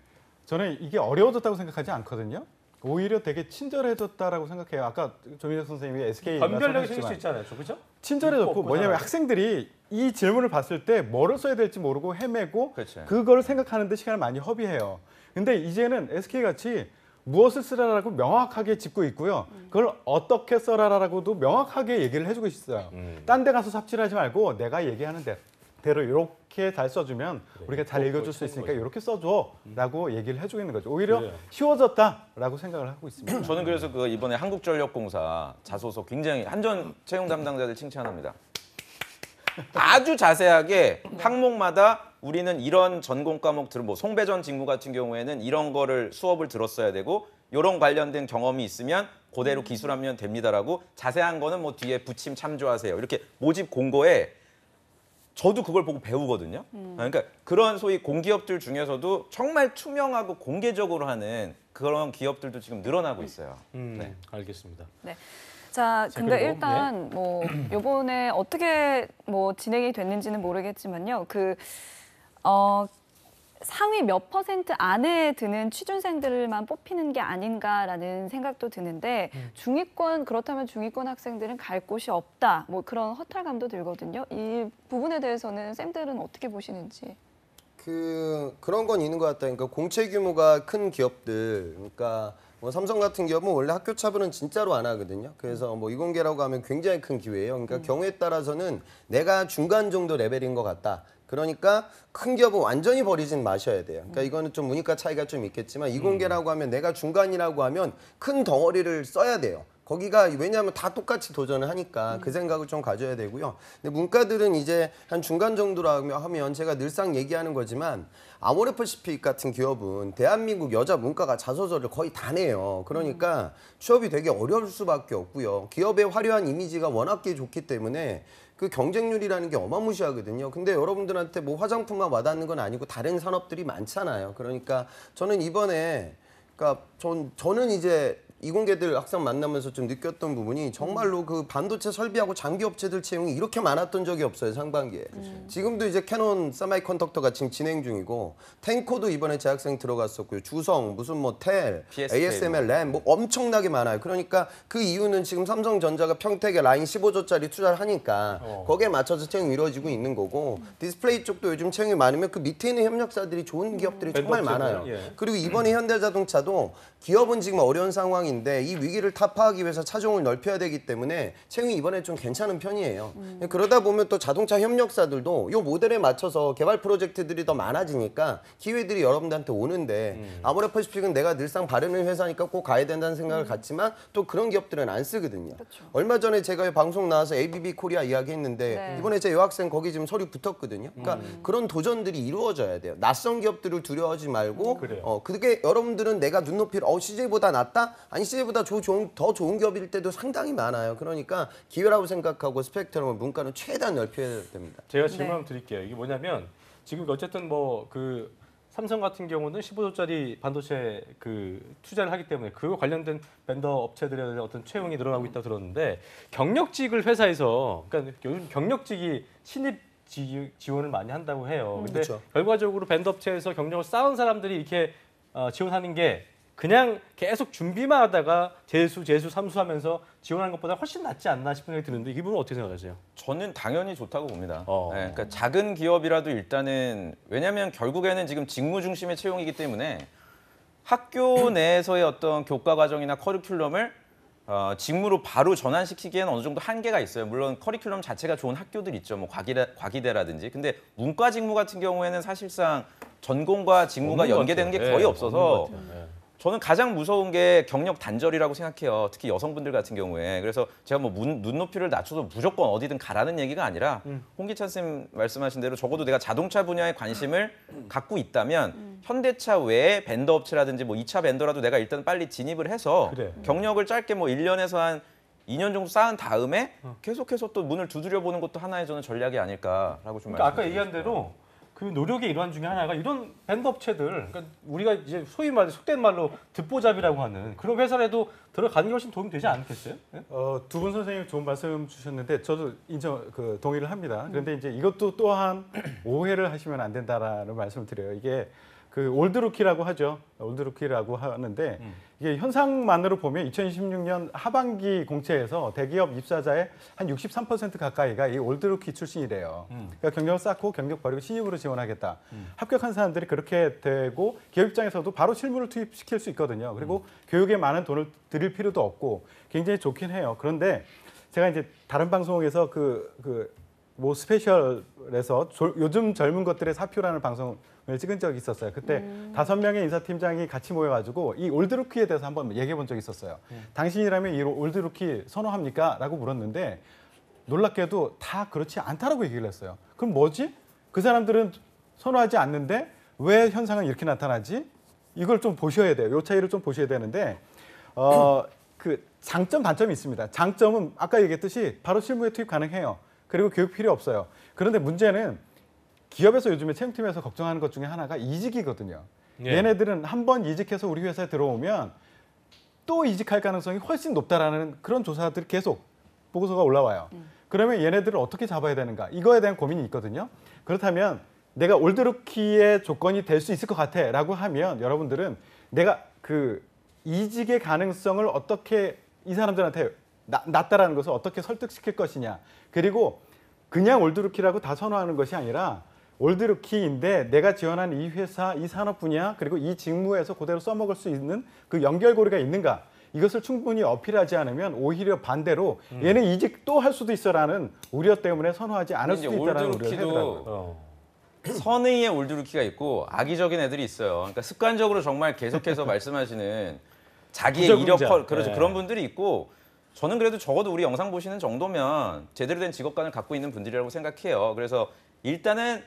저는 이게 어려워졌다고 생각하지 않거든요. 오히려 되게 친절해졌다라고 생각해요. 아까 조민혁 선생님이 SK 변별력이 생길 수 말씀하셨지만 있잖아요. 그죠? 친절해졌고 있고 뭐냐면 없고 학생들이 이 질문을 봤을 때 뭐를 써야 될지 모르고 헤매고 그렇죠. 그걸 생각하는데 시간을 많이 허비해요. 근데 이제는 SK 같이 무엇을 쓰라라고 명확하게 짚고 있고요. 그걸 어떻게 써라라고도 명확하게 얘기를 해주고 있어요. 딴 데 가서 삽질하지 말고 내가 얘기하는 대로 이렇게 잘 써주면 우리가 잘 읽어줄 수 있으니까 이렇게 써줘라고 얘기를 해주고 있는 거죠. 오히려 그래요. 쉬워졌다라고 생각을 하고 있습니다. 저는 그래서 그 이번에 한국전력공사 자소서 굉장히 한전 채용 담당자들 칭찬합니다. 아주 자세하게 항목마다 우리는 이런 전공 과목들 뭐 송배전 직무 같은 경우에는 이런 거를 수업을 들었어야 되고 이런 관련된 경험이 있으면 그대로 기술하면 됩니다라고 자세한 거는 뭐 뒤에 부침 참조하세요. 이렇게 모집 공고에 저도 그걸 보고 배우거든요. 그러니까 그런 소위 공기업들 중에서도 정말 투명하고 공개적으로 하는 그런 기업들도 지금 늘어나고 있어요. 네. 알겠습니다. 네. 자, 근데 그리고, 일단 뭐 요번에 어떻게 뭐 진행이 됐는지는 모르겠지만요. 상위 몇 % 안에 드는 취준생들만 뽑히는 게 아닌가라는 생각도 드는데 중위권 그렇다면 중위권 학생들은 갈 곳이 없다. 뭐 그런 허탈감도 들거든요. 이 부분에 대해서는 쌤들은 어떻게 보시는지. 그런 건 있는 것 같다. 그러니까 공채 규모가 큰 기업들, 그러니까 뭐 삼성 같은 기업은 원래 학교 차별은 진짜로 안 하거든요. 그래서 뭐 이공계라고 하면 굉장히 큰 기회예요. 그러니까 경우에 따라서는 내가 중간 정도 레벨인 것 같다. 그러니까 큰 기업은 완전히 버리진 마셔야 돼요. 그러니까 이거는 좀 문이과 차이가 좀 있겠지만 이공계라고 하면 내가 중간이라고 하면 큰 덩어리를 써야 돼요. 거기가 왜냐하면 다 똑같이 도전을 하니까 그 생각을 좀 가져야 되고요. 근데 문과들은 이제 한 중간 정도라고 하면 제가 늘상 얘기하는 거지만 아모레퍼시픽 같은 기업은 대한민국 여자 문과가 자소서를 거의 다 내요. 그러니까 취업이 되게 어려울 수밖에 없고요. 기업의 화려한 이미지가 워낙 좋기 때문에 그 경쟁률이라는 게 어마무시하거든요. 근데 여러분들한테 뭐 화장품만 와닿는 건 아니고 다른 산업들이 많잖아요. 그러니까 저는 이번에 그러니까 저는 이제 이공계들 학생 만나면서 좀 느꼈던 부분이 정말로 그 반도체 설비하고 장비 업체들 채용이 이렇게 많았던 적이 없어요, 상반기에. 지금도 이제 캐논 세미컨덕터가 지금 진행 중이고 탱코도 이번에 재학생 들어갔었고요. 주성, 무슨 뭐 텔, PSK ASML, 램 뭐 엄청나게 많아요. 그러니까 그 이유는 지금 삼성전자가 평택에 라인 15조짜리 투자를 하니까 거기에 맞춰서 채용이 이루어지고 있는 거고 디스플레이 쪽도 요즘 채용이 많으면 그 밑에 있는 협력사들이 좋은 기업들이 정말 밴드 업체들, 많아요. 예. 그리고 이번에 현대자동차도 기업은 지금 어려운 상황이 상황인데 이 위기를 타파하기 위해서 차종을 넓혀야 되기 때문에 채용이 이번에 좀 괜찮은 편이에요. 그러다 보면 또 자동차 협력사들도 이 모델에 맞춰서 개발 프로젝트들이 더 많아지니까 기회들이 여러분들한테 오는데 아모레퍼시픽은 내가 늘상 바르는 회사니까 꼭 가야 된다는 생각을 갖지만 또 그런 기업들은 안 쓰거든요. 그렇죠. 얼마 전에 제가 방송 나와서 ABB 코리아 이야기했는데 네. 이번에 제 여학생 거기 지금 서류 붙었거든요. 그러니까 그런 도전들이 이루어져야 돼요. 낯선 기업들을 두려워하지 말고 그래요. 그게 여러분들은 내가 눈높이를 CJ보다 낫다? 아니 CJ보다 더 좋은 기업일 때도 상당히 많아요. 그러니까 기회라고 생각하고 스펙트럼을 문과는 최대한 넓혀야 됩니다. 제가 질문 네. 한번 드릴게요. 이게 뭐냐면 지금 어쨌든 뭐 그 삼성 같은 경우는 15조짜리 반도체 그 투자를 하기 때문에 그거 관련된 벤더 업체들의 어떤 채용이 늘어나고 있다고 들었는데 경력직을 회사에서 그러니까 요즘 경력직이 신입 지원을 많이 한다고 해요. 근데 그렇죠. 결과적으로 벤더 업체에서 경력을 쌓은 사람들이 이렇게 지원하는 게 그냥 계속 준비만 하다가 재수 삼수하면서 지원하는 것보다 훨씬 낫지 않나 싶은 생각이 드는데 이 부분은 어떻게 생각하세요? 저는 당연히 좋다고 봅니다. 어. 네, 그러니까 작은 기업이라도 일단은 왜냐하면 결국에는 지금 직무 중심의 채용이기 때문에 학교 내에서의 어떤 교과 과정이나 커리큘럼을 직무로 바로 전환시키기에는 어느 정도 한계가 있어요. 물론 커리큘럼 자체가 좋은 학교들 있죠. 뭐 과기대라든지. 근데 문과 직무 같은 경우에는 사실상 전공과 직무가 없는 것 연계되는 게 같아요. 거의 네, 없어서 없는 것 같아요. 저는 가장 무서운 게 경력 단절이라고 생각해요. 특히 여성분들 같은 경우에. 그래서 제가 뭐 눈높이를 낮춰서 무조건 어디든 가라는 얘기가 아니라 홍기찬 쌤 말씀하신 대로 적어도 내가 자동차 분야에 관심을 갖고 있다면 현대차 외에 벤더 업체라든지 뭐 2차 벤더라도 내가 일단 빨리 진입을 해서 그래. 경력을 짧게 뭐 1년에서 한 2년 정도 쌓은 다음에 계속해서 또 문을 두드려 보는 것도 하나의 저는 전략이 아닐까라고 좀 그러니까 아까 말씀드리고 얘기한 싶어요. 대로 그 노력의 일환 중에 하나가 이런 밴드 업체들, 그러니까 우리가 이제 소위 말해 속된 말로 듣보잡이라고 하는 그런 회사라도 들어가는 게 훨씬 도움이 되지 않겠어요? 네? 두 분 선생님 좋은 말씀 주셨는데 저도 동의를 합니다. 그런데 이제 이것도 또한 오해를 하시면 안 된다라는 말씀을 드려요. 이게 그 올드루키라고 하죠. 올드루키라고 하는데 이게 현상만으로 보면 2016년 하반기 공채에서 대기업 입사자의 한 63% 가까이가 이 올드루키 출신이래요. 그러니까 경력을 쌓고 경력 버리고 신입으로 지원하겠다. 합격한 사람들이 그렇게 되고 기업 입장에서도 바로 실무를 투입시킬 수 있거든요. 그리고 교육에 많은 돈을 들일 필요도 없고 굉장히 좋긴 해요. 그런데 제가 이제 다른 방송에서 뭐 스페셜에서 요즘 젊은 것들의 사표라는 방송을 찍은 적이 있었어요. 그때 5명의 인사팀장이 같이 모여가지고 이 올드루키에 대해서 한번 얘기해 본 적이 있었어요. 당신이라면 이 올드루키 선호합니까? 라고 물었는데 놀랍게도 다 그렇지 않다라고 얘기를 했어요. 그럼 뭐지? 그 사람들은 선호하지 않는데 왜 현상은 이렇게 나타나지? 이걸 좀 보셔야 돼요. 이 차이를 좀 보셔야 되는데 그 장점, 단점이 있습니다. 장점은 아까 얘기했듯이 바로 실무에 투입 가능해요. 그리고 교육 필요 없어요. 그런데 문제는 기업에서 요즘에 채용팀에서 걱정하는 것 중에 하나가 이직이거든요. 예. 얘네들은 한 번 이직해서 우리 회사에 들어오면 또 이직할 가능성이 훨씬 높다라는 그런 조사들이 계속 보고서가 올라와요. 그러면 얘네들을 어떻게 잡아야 되는가? 이거에 대한 고민이 있거든요. 그렇다면 내가 올드루키의 조건이 될 수 있을 것 같아라고 하면 여러분들은 내가 그 이직의 가능성을 어떻게 이 사람들한테 낮다라는 것을 어떻게 설득시킬 것이냐. 그리고 그냥 올드루키라고 다 선호하는 것이 아니라 올드루키인데 내가 지원한 이 회사, 이 산업 분야 그리고 이 직무에서 그대로 써먹을 수 있는 그 연결고리가 있는가. 이것을 충분히 어필하지 않으면 오히려 반대로 얘는 이직 또 할 수도 있어라는 우려 때문에 선호하지 않을 수도 있다는 우려를 하더라고요. 선의의 올드루키가 있고 악의적인 애들이 있어요. 그러니까 습관적으로 정말 계속해서 말씀하시는 자기의 부적응자. 이력, 그렇죠. 네. 그런 분들이 있고 저는 그래도 적어도 우리 영상 보시는 정도면 제대로 된 직업관을 갖고 있는 분들이라고 생각해요. 그래서 일단은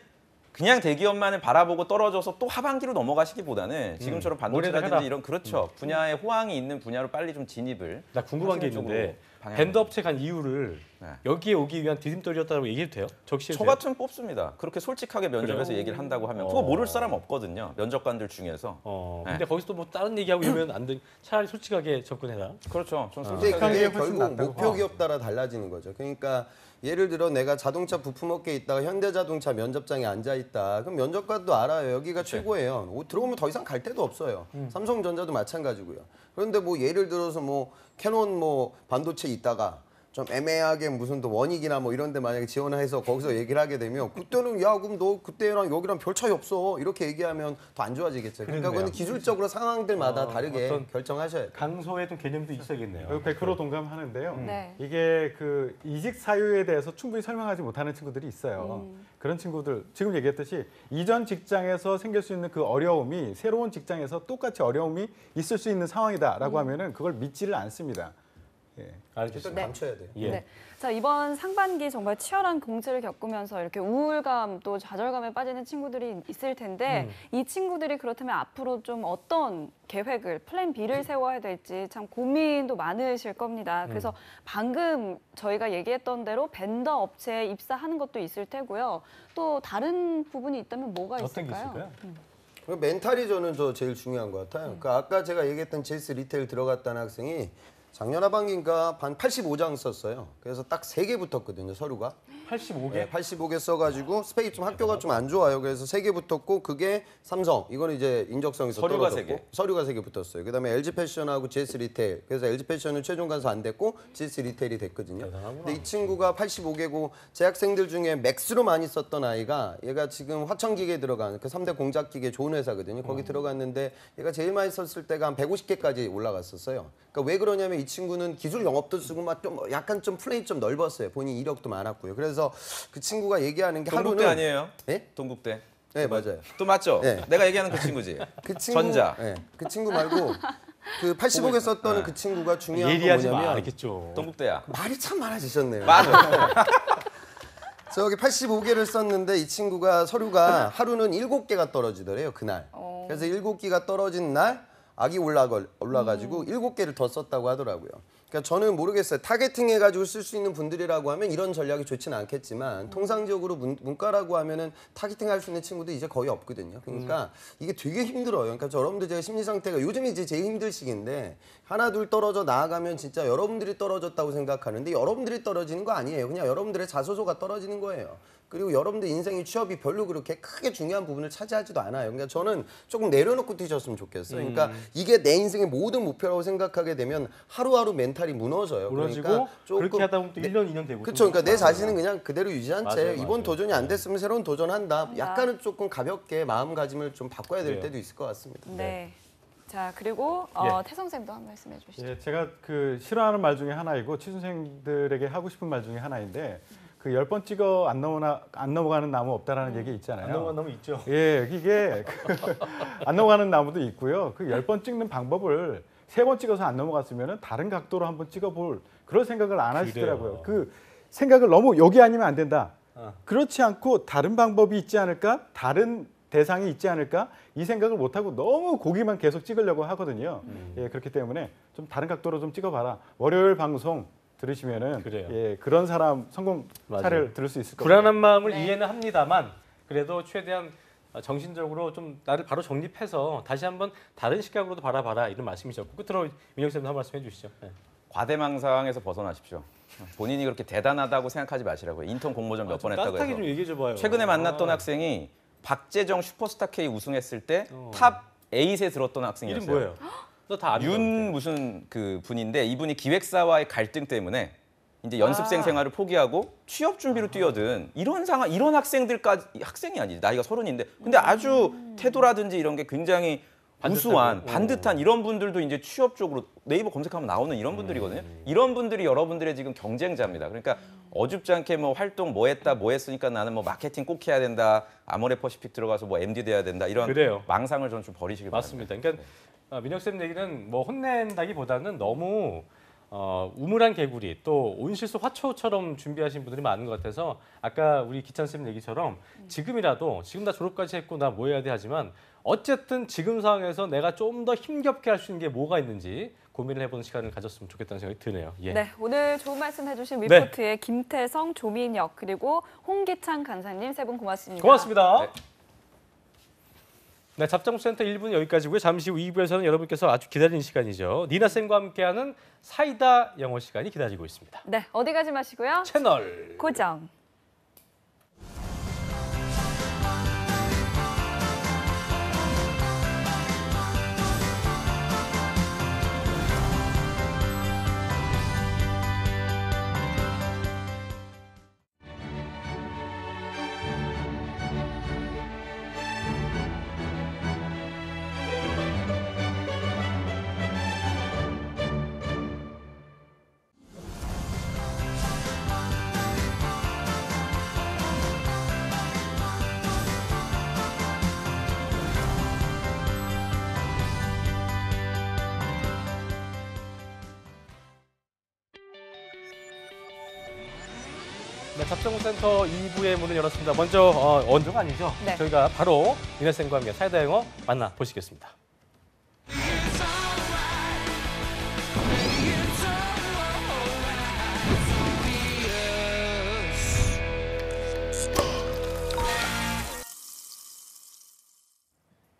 그냥 대기업만을 바라보고 떨어져서 또 하반기로 넘어가시기보다는 지금처럼 반도체라든지 해라. 이런 그렇죠. 분야에 호황이 있는 분야로 빨리 좀 진입을 나 궁금한 게 하시는 있는데 쪽으로 방향을 밴드 업체 간 이유를 네. 여기에 오기 위한 디딤돌이었다고 얘기해도 돼요? 적시해도 저 돼요? 같으면 뽑습니다. 그렇게 솔직하게 면접에서 그래요? 얘기를 한다고 하면 그거 모를 사람 없거든요. 면접관들 중에서. 근데 거기서 또 뭐 다른 얘기하고 이러면 안 돼. 차라리 솔직하게 접근해라. 그렇죠. 좀 근데 솔직하게 그게 훨씬 결국 낫다고 목표 기업 따라 달라지는 거죠. 그러니까 예를 들어 내가 자동차 부품업계에 있다가 현대자동차 면접장에 앉아 있다. 그럼 면접관도 알아요. 여기가 최고예요. 들어오면 더 이상 갈 데도 없어요. 삼성전자도 마찬가지고요. 그런데 뭐 예를 들어서 뭐 캐논 뭐 반도체 있다가 좀 애매하게 무슨 또 원익이나 뭐 이런 데 만약에 지원해서 거기서 얘기를 하게 되면 그때는 야 그럼 너 그때랑 여기랑 별 차이 없어 이렇게 얘기하면 더 안 좋아지겠죠. 그러니까 그러네요. 그건 기술적으로 상황들마다 다르게 어떤 결정하셔야 돼요. 강소의 좀 개념도 있어야겠네요. 100% 동감하는데요. 네. 이게 그 이직 사유에 대해서 충분히 설명하지 못하는 친구들이 있어요. 그런 친구들 지금 얘기했듯이 이전 직장에서 생길 수 있는 그 어려움이 새로운 직장에서 똑같이 어려움이 있을 수 있는 상황이다라고 하면은 그걸 믿지를 않습니다. 예. 알겠습니다. 감춰야 돼요. 예. 네. 자, 이번 상반기 정말 치열한 공채를 겪으면서 이렇게 우울감 또 좌절감에 빠지는 친구들이 있을 텐데 이 친구들이 그렇다면 앞으로 좀 어떤 계획을 플랜 B를 세워야 될지 참 고민도 많으실 겁니다. 그래서 방금 저희가 얘기했던 대로 벤더 업체에 입사하는 것도 있을 테고요. 또 다른 부분이 있다면 뭐가 어떤 게 있을까요? 있을까요? 멘탈이 저는 제일 중요한 것 같아요. 그러니까 아까 제가 얘기했던 제이스 리테일 들어갔다는 학생이 작년 하반기인가 반 85장 썼어요. 그래서 딱 3개 붙었거든요, 서류가. 85개? 네, 85개 써가지고 스펙이 좀 학교가 좀 안 좋아요. 그래서 3개 붙었고 그게 삼성. 이거는 이제 인적성에서 서류가 떨어졌고 3개. 서류가 3개 붙었어요. 그다음에 LG 패션하고 GS 리테일. 그래서 LG 패션은 최종 간수 안 됐고 GS 리테일이 됐거든요. 대단하구나. 근데 이 친구가 85개고 재학생들 중에 맥스로 많이 썼던 아이가 얘가 지금 화천기계에 들어간 그 3대 공작기계 좋은 회사거든요. 거기 들어갔는데 얘가 제일 많이 썼을 때가 한 150개까지 올라갔었어요. 그러니까 왜 그러냐면 이 친구는 기술 영업도 쓰고 막 좀 약간 좀 플레이 좀 넓었어요. 본인 이력도 많았고요. 그래서 그 친구가 얘기하는 게 동국대 하루는 아니에요? 예? 동국대. 네, 맞아요. 또 맞죠? 네. 내가 얘기하는 그 친구지. 그 친구 전자. 네, 그 친구 말고 그 85개 썼던 그 친구가 중요한 건 예리하지 마. 뭐냐면 알겠죠. 동국대야. 말이 참 많아지셨네요. 맞아. 저기 85개를 썼는데 이 친구가 서류가 하루는 7개가 떨어지더래요, 그날. 그래서 7개가 떨어진 날 악이 올라가지고 7개를 더 썼다고 하더라고요. 그러니까 저는 모르겠어요. 타겟팅 해가지고 쓸 수 있는 분들이라고 하면 이런 전략이 좋지는 않겠지만 통상적으로 문과라고 하면은 타겟팅 할 수 있는 친구도 이제 거의 없거든요. 그러니까 이게 되게 힘들어요. 그러니까 여러분들 제가 심리 상태가 요즘이 이제 제일 힘들 시기인데 하나 둘 떨어져 나아가면 진짜 여러분들이 떨어졌다고 생각하는데 여러분들이 떨어지는 거 아니에요. 그냥 여러분들의 자소서가 떨어지는 거예요. 그리고 여러분들 인생의 취업이 별로 그렇게 크게 중요한 부분을 차지하지도 않아요. 그러니까 저는 조금 내려놓고 뛰셨으면 좋겠어요. 그러니까 이게 내 인생의 모든 목표라고 생각하게 되면 하루하루 멘탈이 무너져요. 무너지고 그러니까 조금 그렇게 하다 보면 또 1년, 2년 되고. 그렇죠. 그러니까 내 자신은 그냥 그대로 유지한 채 맞아요, 이번 맞아요. 도전이 안 됐으면 새로운 도전한다. 약간은 조금 가볍게 마음가짐을 좀 바꿔야 될 그래요. 때도 있을 것 같습니다. 네. 자, 그리고 예. 태성 쌤도 한 말씀 해주시죠. 예, 제가 그 싫어하는 말 중에 하나이고 취준생들에게 하고 싶은 말 중에 하나인데 그 10번 찍어 안 넘어가는 나무 없다라는 얘기 있잖아요. 안 넘어간 놈 있죠. 예, 이게 안 넘어가는 나무도 있고요. 그 10번 찍는 방법을 3번 찍어서 안 넘어갔으면 다른 각도로 한번 찍어볼 그런 생각을 안 하시더라고요. 그 생각을 너무 여기 아니면 안 된다. 그렇지 않고 다른 방법이 있지 않을까? 다른 대상이 있지 않을까? 이 생각을 못하고 너무 고기만 계속 찍으려고 하거든요. 예, 그렇기 때문에 좀 다른 각도로 좀 찍어봐라. 월요일 방송 들으시면은 그래요. 예, 그런 사람 성공 맞아요. 사례를 들을 수 있을 겁니다. 불안한 마음을 네. 이해는 합니다만 그래도 최대한 정신적으로 좀 나를 바로 정립해서 다시 한번 다른 시각으로도 바라봐라 이런 말씀이셨고 끝으로 민혁 쌤도 한 말씀 해주시죠. 네. 과대망상에서 벗어나십시오. 본인이 그렇게 대단하다고 생각하지 마시라고요. 인턴 공모전 몇 번 했다고 따뜻하게 해서. 좀 얘기해 줘봐요. 최근에 만났던 아, 학생이 박재정 슈퍼스타 K 우승했을 때 탑 8에 들었던 학생이었어요. 이름 뭐예요? 너 다 아는 윤 무슨 그 분인데 이분이 기획사와의 갈등 때문에 이제 연습생 생활을 포기하고 취업 준비로 뛰어든 이런 상황, 이런 학생들까지 학생이 아니지 나이가 30인데 근데 아주 태도라든지 이런 게 굉장히 우수한 반듯한 이런 분들도 이제 취업 쪽으로 네이버 검색하면 나오는 이런 분들이거든요. 이런 분들이 여러분들의 지금 경쟁자입니다. 그러니까 어줍지 않게 뭐 활동 뭐 했으니까 나는 뭐 마케팅 꼭 해야 된다. 아모레퍼시픽 들어가서 뭐 MD 돼야 된다. 이런 그래요. 망상을 저는 좀 버리시길 맞습니다. 바랍니다. 그러니까 민혁 쌤 얘기는 뭐 혼낸다기보다는 너무 우물한 개구리 또 온실소 화초처럼 준비하신 분들이 많은 것 같아서 아까 우리 기찬 쌤 얘기처럼 지금이라도 지금 나 졸업까지 했고 나 뭐 해야 돼 하지만 어쨌든 지금 상황에서 내가 좀 더 힘겹게 할 수 있는 게 뭐가 있는지 고민을 해보는 시간을 가졌으면 좋겠다는 생각이 드네요. 예. 네, 오늘 좋은 말씀 해주신 네. 위포트의 김태성, 조민혁 그리고 홍기찬 간사님 세 분 고맙습니다. 고맙습니다. 네. 네, 잡장센터 1부는 여기까지고요. 잠시 후 2부에서는 여러분께서 아주 기다리는 시간이죠. 니나 쌤과 함께하는 사이다 영어 시간이 기다리고 있습니다. 네, 어디 가지 마시고요. 채널 고정. 네, 잡정센터 2부의 문을 열었습니다. 먼저 원조가 아니죠. 네. 저희가 바로 이내쌤과 함께 사이다 영어 만나보시겠습니다.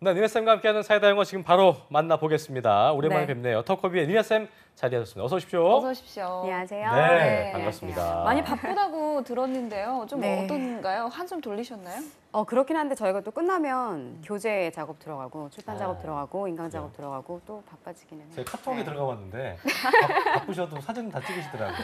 네, 니나쌤과 함께하는 사이다 영어 지금 바로 만나보겠습니다. 오랜만에 네. 뵙네요. 터커비의 니나쌤 자리하셨습니다. 어서 오십시오. 어서 오십시오. 안녕하세요. 네, 네. 반갑습니다. 많이 바쁘다고 들었는데요. 좀 네. 어떤가요? 한숨 돌리셨나요? 그렇긴 한데 저희가 또 끝나면 교재 작업 들어가고 출판 작업 아, 들어가고 인강 작업 들어가고 또 바빠지기는 해요. 제 카톡에 들어가 봤는데 바쁘셔도 사진 다 찍으시더라고요.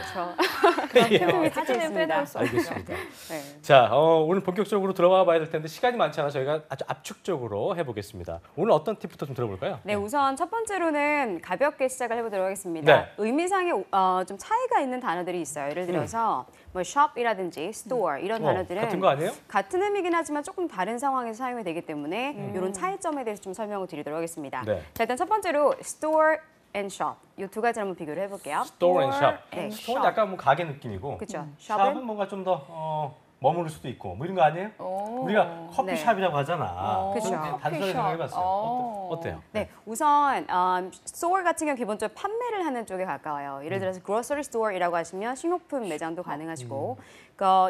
그렇죠. 예, 틈틈이 사진은 찍겠습니다. 빼놓을 수 없죠. 알겠습니다. 네. 자, 오늘 본격적으로 들어가 봐야 될 텐데 시간이 많지 않아 저희가 아주 압축적으로 해보겠습니다. 오늘 어떤 팁부터 좀 들어볼까요? 네, 우선 첫 번째로는 가볍게 시작을 해보도록 하겠습니다. 네. 의미상의 좀 차이가 있는 단어들이 있어요. 예를 들어서 뭐 shop이라든지 store 이런 단어들은 같은 거 아니에요? 같은 의미긴 하지만 조금 다른 상황에서 사용이 되기 때문에 이런 차이점에 대해서 좀 설명을 드리도록 하겠습니다. 네. 자, 일단 첫 번째로 store and shop 이 두 가지를 한번 비교를 해볼게요. Store and shop. 네, 스토어는 약간 뭐 가게 느낌이고 그렇죠. 샵은 샵은 뭔가 좀 더 머무를 수도 있고 뭐 이런 거 아니에요? 오. 우리가 커피숍이라고 하잖아. 그쵸. 그건 그냥 단순하게 생각해봤어요. 어때요? 네, 우선 store 같은 경우 기본적으로 판매를 하는 쪽에 가까워요. 예를 들어서 grocery store이라고 하시면 식료품 매장도 가능하시고,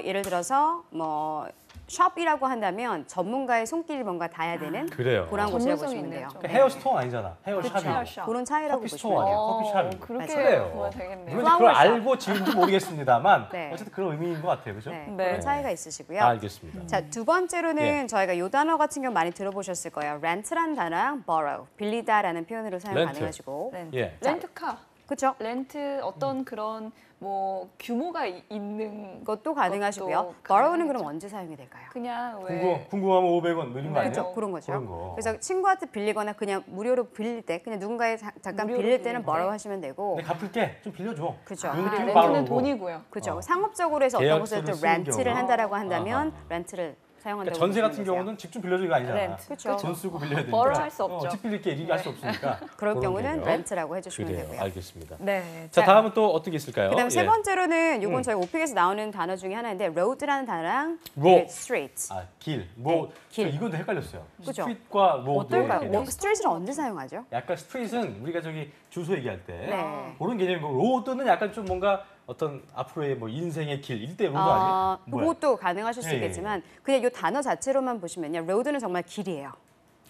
예를 들어서 뭐 shop이라고 한다면 전문가의 손길이 뭔가 닿아야 되는 그래요. 그런 곳이라고 전문성이 보시면 있네요, 돼요. 좀. 그러니까 헤어 스토어 아니잖아. 헤어샵이고. 헤어샵. 그런 차이라고 커피 보시면 스토어 돼요. 아니에요. 커피숍이고. 그렇게 그래요. 보면 되겠네요. 물론 그걸 플라워샵. 알고 지은지 모르겠습니다만 네. 어쨌든 그런 의미인 것 같아요. 그죠? 네, 네. 그런 차이가 있으시고요. 알겠습니다. 자, 두 번째로는 예. 저희가 이 단어 같은 경우 많이 들어보셨을 거예요. rent라는 단어랑 borrow, 빌리다라는 표현으로 사용 렌트. 가능하시고. 렌트. 예. 렌트카. 그렇죠? 렌트 어떤 그런 뭐 규모가 있는 그것도 가능하시고요. 그것도 borrow는 가능하죠. 그럼 언제 사용이 될까요? 그냥 왜 궁금하면 500원 뭐 이런 거 아니에요? 그렇죠. 그런 거죠. 그런 거. 그래서 친구한테 빌리거나 그냥 무료로 빌릴 때, 그냥 누군가의 잠깐 무료로 빌릴 때는 빌릴 때. borrow 하시면 되고. 근데 갚을게. 좀 빌려줘. 그렇죠. 이런 느낌이 렌트는 바로 오고. 돈이고요. 그렇죠. 상업적으로 해서 어떤 계약서를 곳에서 또 쓰는 렌트를 경우. 한다라고 한다면 아하. 렌트를 사용한다고 그러니까 전세 같은 보시면 되세요. 경우는 집 좀 빌려줘 이거 아니잖아. 렌트. 그렇죠. 돈 쓰고 빌려야 되니까. borrow 할수 없죠. 집 빌릴게 이렇게 할 수 없으니까. 그럴 그런 경우는 개념. 렌트라고 해주시면 그래요. 되고요. 알겠습니다. 네. 자, 다음은 또 어떤 게 있을까요? 그다음 세 예. 번째로는 이건 저희 오픽에서 나오는 단어 중에 하나인데 road라는 단어랑 road. street. 아, 길. 뭐 네, 길. 이건 더 헷갈렸어요. 그죠? 스트릿과 로드. 어떨까요? 개념. 뭐 street을 언제 사용하죠? 약간 스트릿은 우리가 저기 주소 얘기할 때 네. 그런 개념이고 로드는 약간 좀 뭔가 어떤 앞으로의 뭐 인생의 길 이때 로드 아니에요? 뭐야? 그것도 가능하실 수 예, 예. 있겠지만 그냥 이 단어 자체로만 보시면요. road는 정말 길이에요.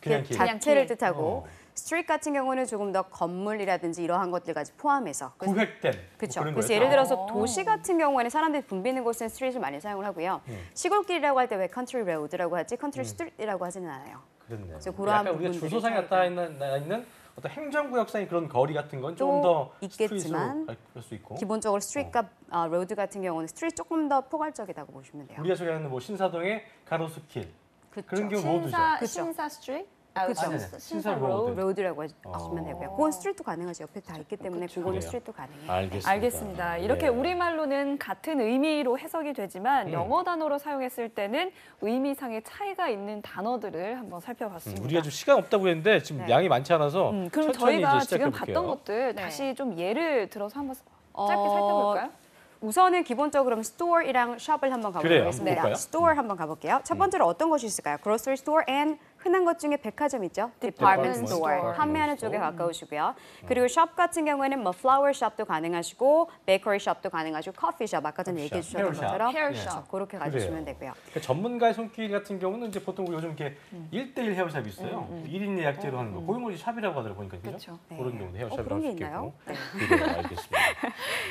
그냥 그 길. 자체를 길. 뜻하고 street 같은 경우는 조금 더 건물이라든지 이러한 것들까지 포함해서 그래서 구획된 그렇죠. 뭐 그런 그래서 거였죠? 예를 들어서 도시 같은 경우에는 사람들이 붐비는 곳은 스트릿을 많이 사용을 하고요. 시골길이라고 할 때 왜 컨트리 로드라고 하지 컨트리 스트릿이라고 하지는 않아요. 그렇네. 그래서 그러한 약간 우리가 부분들이 주소상에 차이가 나타나 있는 어떤 행정구역상의 그런 거리 같은 건 조금 또 더 있겠지만 스트릿으로 갈 수 있고 기본적으로 스트릿과 로드 같은 경우는 스트릿 조금 더 포괄적이라고 보시면 돼요. 우리가 소개하는 뭐 신사동의 가로수길 그렇죠. 그런 경우 로드죠. 신사 그쵸. 신사 스트리트? 그쵸. 아니, 신사 신사 로드. 로드. 로드라고 하시면 되고요. 그건 스트릿도 가능하죠. 옆에 다 있기 때문에 그거는 그래요. 스트릿도 가능해요. 알겠습니다. 알겠습니다. 이렇게 예. 우리말로는 같은 의미로 해석이 되지만 영어 단어로 사용했을 때는 의미상의 차이가 있는 단어들을 한번 살펴봤습니다. 우리가 좀 시간 없다고 했는데 지금 네. 양이 많지 않아서 그럼 천천히 저희가 이제 지금 시작해볼게요. 봤던 것들 네. 다시 좀 예를 들어서 한번 짧게 어, 살펴볼까요? 우선은 기본적으로 그럼 store이랑 shop을 한번 가보도록 그래요. 하겠습니다. 볼까요? store 한번 가볼게요. 첫 번째로 어떤 것이 있을까요? grocery store and 흔한 것 중에 백화점 있죠? department Department store. store. 판매하는 쪽에 가까우시고요. 그리고 shop 같은 경우에는 뭐 flower shop도 가능하시고 bakery shop도 가능하시고 coffee shop 아까 전에 얘기해 주셨던 hair shop. 것처럼 hair 그렇죠. shop. 그렇게 그래요. 가주시면 되고요. 그러니까 전문가의 손길 같은 경우는 이제 보통 우리 요즘 이렇게 1대1 헤어샵이 있어요. 1인 예약제로 하는 거. 그런 걸 이제 샵이라고 하더라고요. 보니까 그죠? 그렇죠. 그런 경우도 헤어샵이라고 그런 게 할수 있나요? 있겠고. 그래요. 알겠습니다.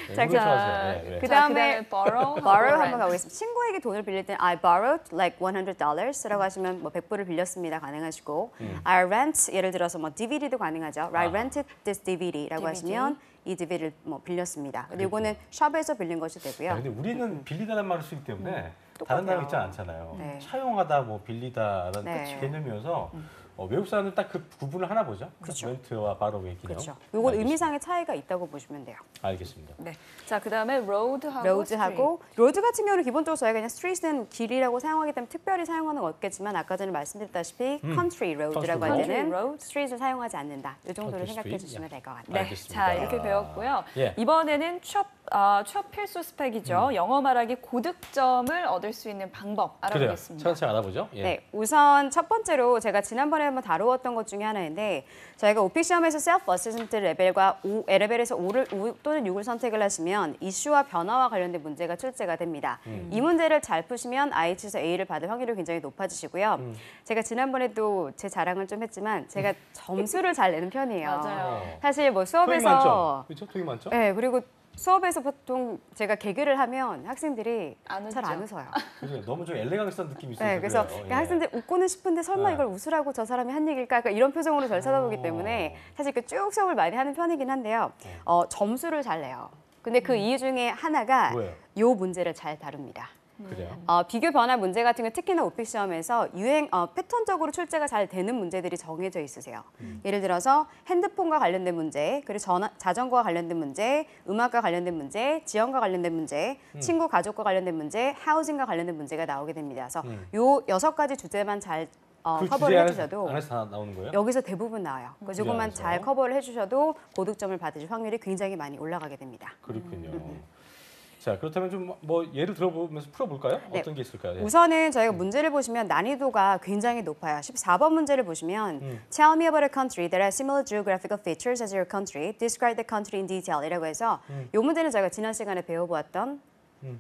네, 자, 이거 좋아하세요. 네, 네. 그다음에 borrow, borrow rent. 한번 가보겠습니다. 친구에게 돈을 빌릴 때는 I borrowed like $100라고 하시면 뭐 100불을 빌렸습니다 가능하시고 I rent 예를 들어서 뭐 DVD도 가능하죠. I rented this DVD라고 DVD. 하시면 이 DVD를 뭐 빌렸습니다. 근데 이거는 샵에서 빌린 것이 되고요. 아, 근데 우리는 빌리다라는 말을 쓰기 때문에 다른 단어 있지 않잖아요. 네. 차용하다, 뭐 빌리다라는 네. 개념이어서 외국 사람은 딱 그 구분을 하나 보죠. 그렇죠. 렌트와 바로의 기능. 그렇죠. 이건 의미상의 차이가 있다고 보시면 돼요. 알겠습니다. 네. 자, 그다음에 road하고 로드하고 로드 같은 경우는 기본적으로 저희가 그냥 스트릿은 길이라고 사용하기 때문에 특별히 사용하는 건 없겠지만 아까 전에 말씀드렸다시피 컨트리 로드라고 할 Country 때는 road. 스트릿을 사용하지 않는다. 이 정도를 Country 생각해 street, 주시면 될 것 같아요. 네. 알겠습니다. 자, 이렇게 배웠고요. 예. 이번에는 shop 취업 필수 스펙이죠. 영어 말하기 고득점을 얻을 수 있는 방법 그래요. 알아보겠습니다. 차근차근 알아보죠. 예. 네, 우선 첫 번째로 제가 지난번에 한번 다루었던 것 중에 하나인데 저희가 오픽 시험에서 셀프 어세스먼트 레벨과 레벨에서 5를 또는 6을 선택을 하시면 이슈와 변화와 관련된 문제가 출제가 됩니다. 이 문제를 잘 푸시면 IH에서 A를 받을 확률이 굉장히 높아지시고요. 제가 지난번에도 제 자랑을 좀 했지만 제가 점수를 잘 내는 편이에요. 맞아요. 사실 뭐 토익 만점. 수업에서 그렇죠? 토익 만점? 네, 그리고 수업에서 보통 제가 개그를 하면 학생들이 안 잘 안 웃죠. 웃어요. 그죠? 너무 좀 엘레강스한 느낌이 있어서 네, 그래서 그래요. 그러니까 학생들 웃고는 싶은데 설마 네. 이걸 웃으라고 저 사람이 한 얘기일까? 그러니까 이런 표정으로 저를 쳐다보기 때문에 사실 쭉 수업을 많이 하는 편이긴 한데요. 점수를 잘 내요. 근데 그 이유 중에 하나가 뭐예요? 요 문제를 잘 다룹니다. 그래요. 비교 변화 문제 같은 경 특히나 오픽 시험에서 패턴적으로 출제가 잘 되는 문제들이 정해져 있으세요. 예를 들어서 핸드폰과 관련된 문제, 그리고 자전거와 관련된 문제, 음악과 관련된 문제, 지형과 관련된 문제, 친구 가족과 관련된 문제, 하우징과 관련된 문제가 나오게 됩니다. 그래서 요 6가지 주제만 잘 그 커버를 주제 해주셔도 안에서 다 나오는 거예요? 여기서 대부분 나와요. 그래서 이것만 안에서? 잘 커버를 해주셔도 고득점을 받으실 확률이 굉장히 많이 올라가게 됩니다. 그렇군요. 자, 그렇다면 좀 뭐 예를 들어보면서 풀어볼까요? 네. 어떤 게 있을까요? 예. 우선은 저희가 문제를 보시면 난이도가 굉장히 높아요. 14번 문제를 보시면 Tell me about a country that has similar geographical features as your country. Describe the country in detail. 이라고 해서 이 문제는 저희가 지난 시간에 배워보았던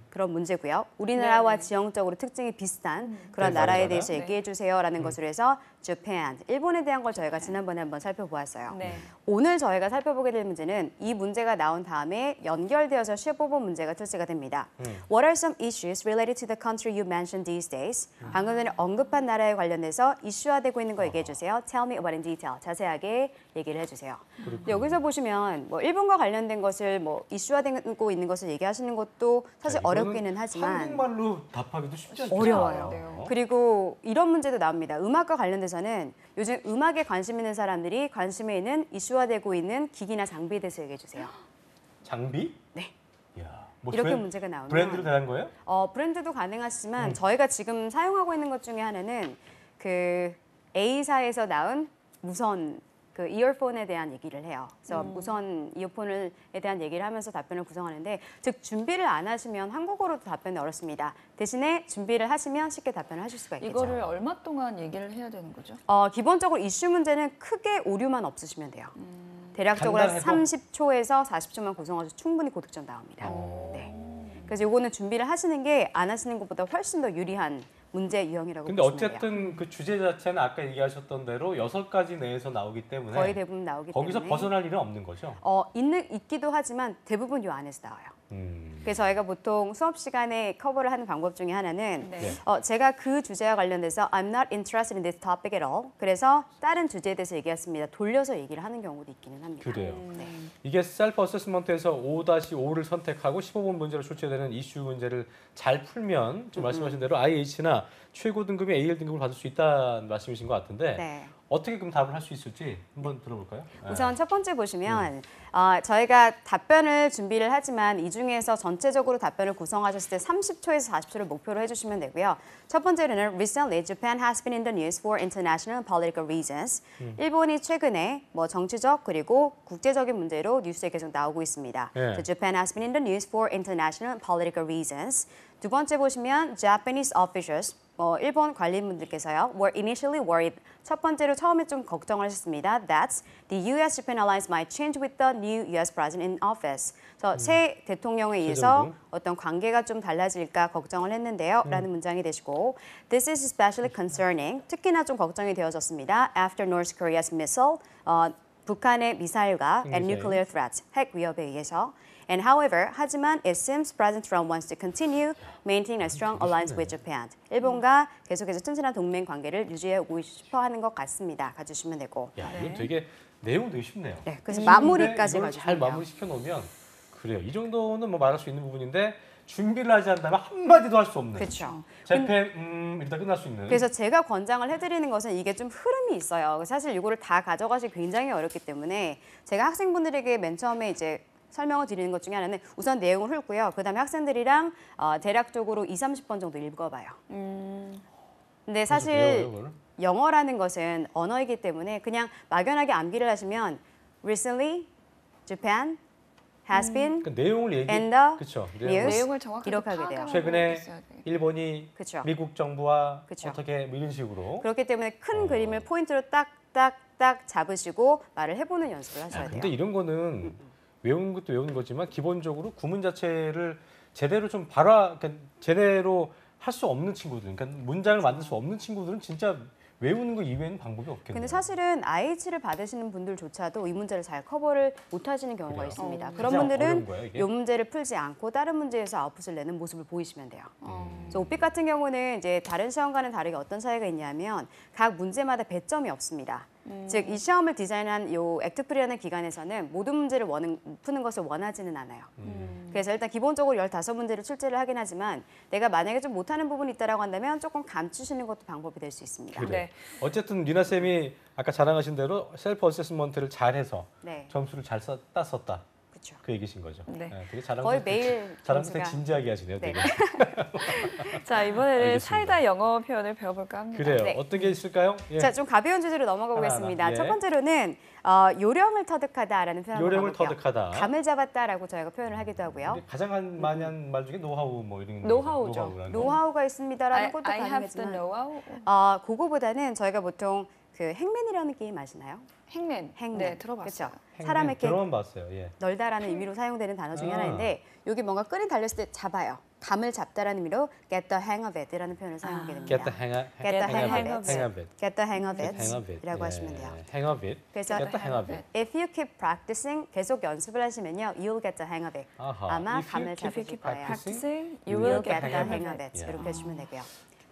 그런 문제고요. 우리나라와 네네. 지형적으로 특징이 비슷한 그런 네, 나라에 맞아요. 대해서 네. 얘기해 주세요라는 것으로 해서 Japan, 일본에 대한 걸 저희가 지난번에 한번 살펴보았어요. 네. 오늘 저희가 살펴보게 될 문제는 이 문제가 나온 다음에 연결되어서 15번 문제가 출제가 됩니다. What are some issues related to the country you mentioned these days? 방금 전에 언급한 나라에 관련해서 이슈화되고 있는 거 얘기해 주세요. Tell me about in detail. 자세하게 얘기를 해주세요. 근데 여기서 보시면 뭐 일본과 관련된 것을 뭐 이슈화되고 있는 것을 얘기하시는 것도 사실 자, 이거는 어렵기는 하지만 한국말로 답하기도 쉽지 않죠. 어려워요. 그리고 이런 문제도 나옵니다. 음악과 관련돼서는 요즘 음악에 관심 있는 사람들이 관심에 있는 이슈화되고 있는 기기나 장비에 대해서 얘기해 주세요. 장비? 네. 이야, 뭐 이렇게 문제가 나오면 브랜드로 대한 거예요? 브랜드도 가능하시지만 저희가 지금 사용하고 있는 것 중에 하나는 그 A사에서 나온 무선 그 이어폰에 대한 얘기를 해요. 그래서 무선 이어폰에 대한 얘기를 하면서 답변을 구성하는데 즉 준비를 안 하시면 한국어로도 답변이 어렵습니다. 대신에 준비를 하시면 쉽게 답변을 하실 수가 있겠죠. 이거를 얼마 동안 얘기를 해야 되는 거죠? 기본적으로 이슈 문제는 크게 오류만 없으시면 돼요. 대략적으로 한 간단해도? 30초에서 40초만 구성하셔도 충분히 고득점 나옵니다. 네. 그래서 이거는 준비를 하시는 게 안 하시는 것보다 훨씬 더 유리한 문제 유형이라고 근데 보시면 돼요. 어쨌든 그 주제 자체는 아까 얘기하셨던 대로 6가지 내에서 나오기 때문에 거의 대부분 나오기 거기서 때문에 벗어날 일은 없는 거죠. 있기도 하지만 대부분 요 안에서 나와요. 음. 그래서 저희가 보통 수업 시간에 커버를 하는 방법 중에 하나는 네. 제가 그 주제와 관련돼서 I'm not interested in this topic at all. 그래서 다른 주제에 대해서 얘기했습니다. 돌려서 얘기를 하는 경우도 있기는 합니다. 그래요. 네. 이게 셀프 어세스먼트에서 5-5를 선택하고 15번 문제로 출제되는 이슈 문제를 잘 풀면 좀 말씀하신 대로 IH나 최고 등급의 AL 등급을 받을 수 있다는 말씀이신 것 같은데 네. 어떻게 그럼 답을 할 수 있을지 한번 들어볼까요? 우선 첫 번째 보시면 저희가 답변을 준비를 하지만 이 중에서 전체적으로 답변을 구성하셨을 때 30초에서 40초를 목표로 해주시면 되고요. 첫 번째로는 Recently, Japan has been in the news for international and political reasons. 일본이 최근에 뭐 정치적 그리고 국제적인 문제로 뉴스에 계속 나오고 있습니다. 네. So Japan has been in the news for international and political reasons. 두 번째 보시면 Japanese officials, 일본 관리인분들께서요, were initially worried. 첫 번째로 처음에 좀 걱정을 하셨습니다. That the U.S.-Japan alliance might change with the new U.S. president in office. 새 대통령에 의해서 정부. 어떤 관계가 좀 달라질까 걱정을 했는데요. 라는 문장이 되시고 This is especially concerning. 특히나 좀 걱정이 되어졌습니다. After North Korea's missile, 북한의 미사일과 and 미사일. nuclear threats, 핵 위협에 의해서 And however, 하지만 it seems President Trump wants to continue maintaining a strong alliance with Japan. 일본과 계속해서 튼튼한 동맹 관계를 유지하고 싶어 하는 것 같습니다. 가주시면 되고. 야, 이건 되게 내용 되게 쉽네요. 네, 그래서 이슈인데 마무리까지 이걸 잘 가주시면 돼요. 마무리 시켜 놓으면 그래요. 이 정도는 뭐 말할 수 있는 부분인데 준비를 하지 않다면 한 마디도 할 수 없는. 그렇죠. 재팬 이러다 끝날 수 있는. 그래서 제가 권장을 해드리는 것은 이게 좀 흐름이 있어요. 사실 이거를 다 가져가기 굉장히 어렵기 때문에 제가 학생분들에게 맨 처음에 이제 설명을 드리는 것 중에 하나는 우선 내용을 훑고요. 그다음에 학생들이랑 대략적으로 20-30번 정도 읽어봐요. 근데 사실 배워요, 그걸? 영어라는 것은 언어이기 때문에 그냥 막연하게 암기를 하시면 Recently, Japan has been, 그 내용을 얘기. and the 그렇죠. news. 내용을 정확하게 이렇게 하게 파악을 돼요. 최근에 하고 있어야 돼요. 일본이 그쵸. 미국 정부와 그쵸. 어떻게 뭐 이런 식으로. 그렇기 때문에 큰 그림을 포인트로 딱딱딱 잡으시고 말을 해보는 연습을 하셔야 돼요. 근데 이런 거는 외우는 것도 외우는 거지만 기본적으로 구문 자체를 제대로 좀 그러니까 제대로 할 수 없는 친구들, 그러니까 문장을 만들 수 없는 친구들은 진짜 외우는 거 이외에는 방법이 없겠네요. 근데 사실은 IH를 받으시는 분들조차도 이 문제를 잘 커버를 못 하시는 경우가 그래요? 있습니다. 그런 가장 분들은 어려운 거예요, 이게? 이 문제를 풀지 않고 다른 문제에서 아웃풋을 내는 모습을 보이시면 돼요. 그래서 오픽 같은 경우는 이제 다른 시험과는 다르게 어떤 차이가 있냐면 각 문제마다 배점이 없습니다. 즉 이 시험을 디자인한 요 액트프리라는 기관에서는 모든 문제를 푸는 것을 원하지는 않아요. 그래서 일단 기본적으로 15문제를 출제를 하긴 하지만 내가 만약에 좀 못하는 부분이 있다라고 한다면 조금 감추시는 것도 방법이 될 수 있습니다. 그래요. 네. 어쨌든 리나 쌤이 아까 자랑하신 대로 셀프 어세스먼트를 잘해서 네, 점수를 잘 땄었다. 그렇죠. 그 얘기신 거죠. 네. 되게 자랑. 거의 매일 자랑 점수가 진지하게 하시네요. 네. 되게. 자, 이번에는 알겠습니다. 사이다 영어 표현을 배워볼까 합니다. 그래요. 네. 어떤 게 있을까요? 예. 자, 좀 가벼운 주제로 넘어가 보겠습니다. 하나. 예. 첫 번째로는 요령을 터득하다라는 표현을 요령을 가볼게요. 터득하다. 감을 잡았다라고 저희가 표현을 하기도 하고요. 근데 가장 많이 한 말 중에 노하우 뭐 이런 거. 노하우죠. 노하우라는 거. 노하우가 있습니다라는 I, 것도 I have the 가능하지만 know-how. 그거보다는 저희가 보통 그 행맨이라는 게임 아시나요? 행맨. 행맨. 네, 들어봤어요. 그렇죠. 행맨 사람을 이렇게 들어만 봤어요. 예. 널다라는 의미로 사용되는 단어 중에 아. 하나인데 여기 뭔가 끈이 달렸을 때 잡아요. 감을 잡다라는 의미로 get the hang of it이라는 표현을 사용하게 됩니다. Get the hang of Get the hang hang of of it. hang of it. Get the hang of Get the hang of it. it이라고 예. 하시면 돼요. Hang of it. 그래서 Get the hang of it. If you keep practicing, 계속 연습을 하시면요, you'll get the hang of it. 아하. 아마 If you 감을 keep 잡으실 거예요. Practicing, you You'll will get get the the hang hang of it. 예. 이렇게 해주시면 되고요.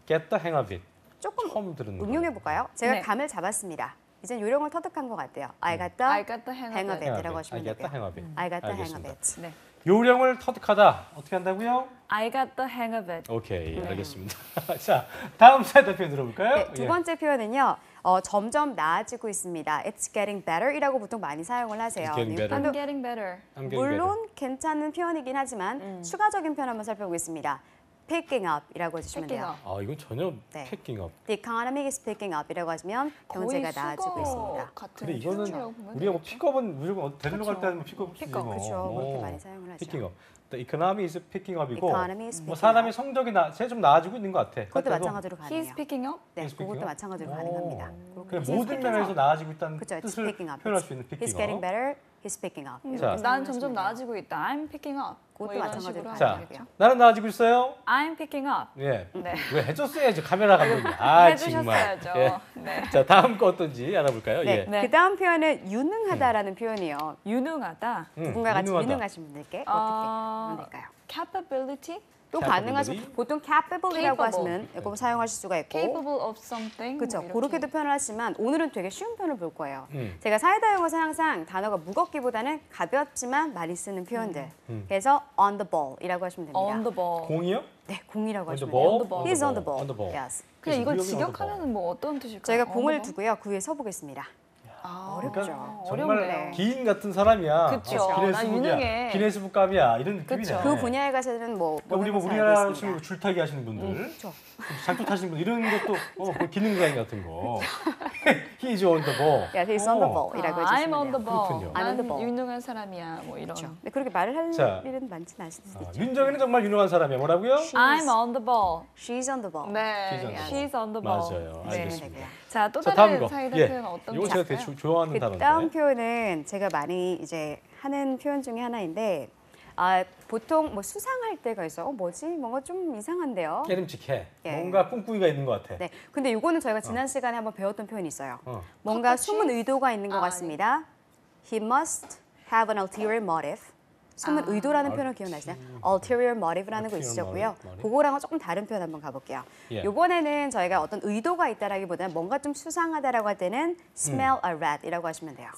Get the hang of it. 조금 처음 들은 거. 응용해 볼까요? 제가 네. 감을 잡았습니다. 이제 요령을 터득한 것 같아요. I got the I got the hang of it. it이라고 하시면 I get the 되고요. hang of it. I got the hang of 알겠습니다. it. 네. 요령을 터득하다. 어떻게 한다고요? I got the hang of it. 오케이, 알겠습니다. 자, 다음 사이다 표현 들어볼까요? 네, 두 번째 표현은요. 점점 나아지고 있습니다. It's getting better이라고 보통 많이 사용을 하세요. It's getting better. I'm getting better. I'm getting 물론 괜찮은 표현이긴 하지만 추가적인 표현 한번 살펴보겠습니다. Picking up이라고 해주시면 Picking 돼요. up. better. 아, 이건 전혀 네. 패킹 업. The economy is picking up이라고 하시면 경제가 나아지고 있습니다. 같은 근데 이거는 표현이라고 보면 우리가 뭐 되겠죠? 픽업은 무조건 데리러 갈 때 하면 픽업 쓰지 픽업, 뭐. 그렇죠. 그렇게 많이 사용을 하죠. 피킹 업. The economy is picking up이고 Economy is 뭐 picking 사람의 up. 성적이 좀 나아지고 있는 것 같아. 그것도 그때도 마찬가지로 가능해요. He's picking up. 네, He's picking 그것도 up? 마찬가지로 오. 가능합니다. 그냥 He's 모든 picking 면에서 up. 나아지고 있다는 그렇죠. It's 뜻을 picking up. 표현할 수 있는 He's 피킹 getting 업. better. He's picking up. 이렇게 자. 난 사용하시면 점점 돼요. 나아지고 있다. I'm picking up. 뭐 그것도 이런 마찬가지로 식으로 가야 하면 자, 되겠죠. 나는 나아지고 있어요. I'm picking up. 예. 네. 왜 해줬어야지 카메라 감독님. 아 정말. 해주셨어야죠. 예. 네. 자, 다음 거 어떤지 알아볼까요? 네, 예. 네. 그 다음 표현은 유능하다라는 표현이요. 유능하다. 누군가가 같이 유능하다. 유능하신 분들께 어떻게 하면 될까요? Capability. 또 Capability? 가능하죠. 보통 capable이라고 Capable. 하시면 이거 사용하실 수가 있고 Capable of something. 그렇죠. 뭐 이렇게. 그렇게도 표현을 하지만 오늘은 되게 쉬운 표현을 볼 거예요. 음. 제가 사이다 영어에서 항상 단어가 무겁기보다는 가볍지만 많이 쓰는 표현들. 그래서 on the ball이라고 하시면 됩니다. On the ball. 공이요? 네, 공이라고 On the 하시면 ball? 돼요. On the He's on the ball. On the ball. Yes. 그냥 이걸 무역이 on the 직역하면은 뭐 어떤 뜻일까요? 저희가 On 공을 the ball? 두고요. 그 위에 서 보겠습니다. 아, 어렵죠. 정말 어렵네요. 기인 같은 사람이야. 그쵸. 나 유능해. 기네스북감이야. 이런 느낌이네. 그쵸. 그 분야에 가서는 뭐 그러니까 우리 뭐 잘 우리나라 알고 식으로 있습니다. 줄타기 하시는 분들, 그렇죠. 장투 타시는 분들 이런 것도 그 기능가인 같은 거. He is on the ball. Yeah, he's on the ball이라고 I'm 해주시면 on the 돼요. ball. 그렇군요. I'm on the 난 ball. 유능한 사람이야. 뭐 이런. 그렇죠. 네, 그렇게 말을 할 자. 일은 많지는 않을 수도 있죠. 윤정이는 정말 유능한 사람이야. 뭐라고요? I'm on the ball. She's on the ball. 네, She's on the she's on the ball. 맞아요. 네. 알겠습니다. 자, 또 자, 다음 다른 거. 사이다 예. 표현 어떤 이거 게 제가 되게 있을까요? 좋아하는 그 단어인데. 다음 표현은 제가 많이 이제 하는 표현 중에 하나인데 보통 뭐 수상할 때가 있어요. 뭐지? 뭔가 좀 이상한데요. 깨름직해. 예. 뭔가 꿍꿍이가 있는 것 같아. 네. 근데 이거는 저희가 지난 시간에 한번 배웠던 표현이 있어요. 뭔가 컷터치? 숨은 의도가 있는 것 아, 같습니다. He must have an ulterior motive. 숨은 의도라는 표현을 기억나시나요? ulterior motive라는 거 Ulterior 있으셨고요. motive. 그거랑은 조금 다른 표현 한번 가볼게요. 예. 이번에는 저희가 어떤 의도가 있다라기보다는 뭔가 좀 수상하다라고 할 때는 smell a rat이라고 하시면 돼요.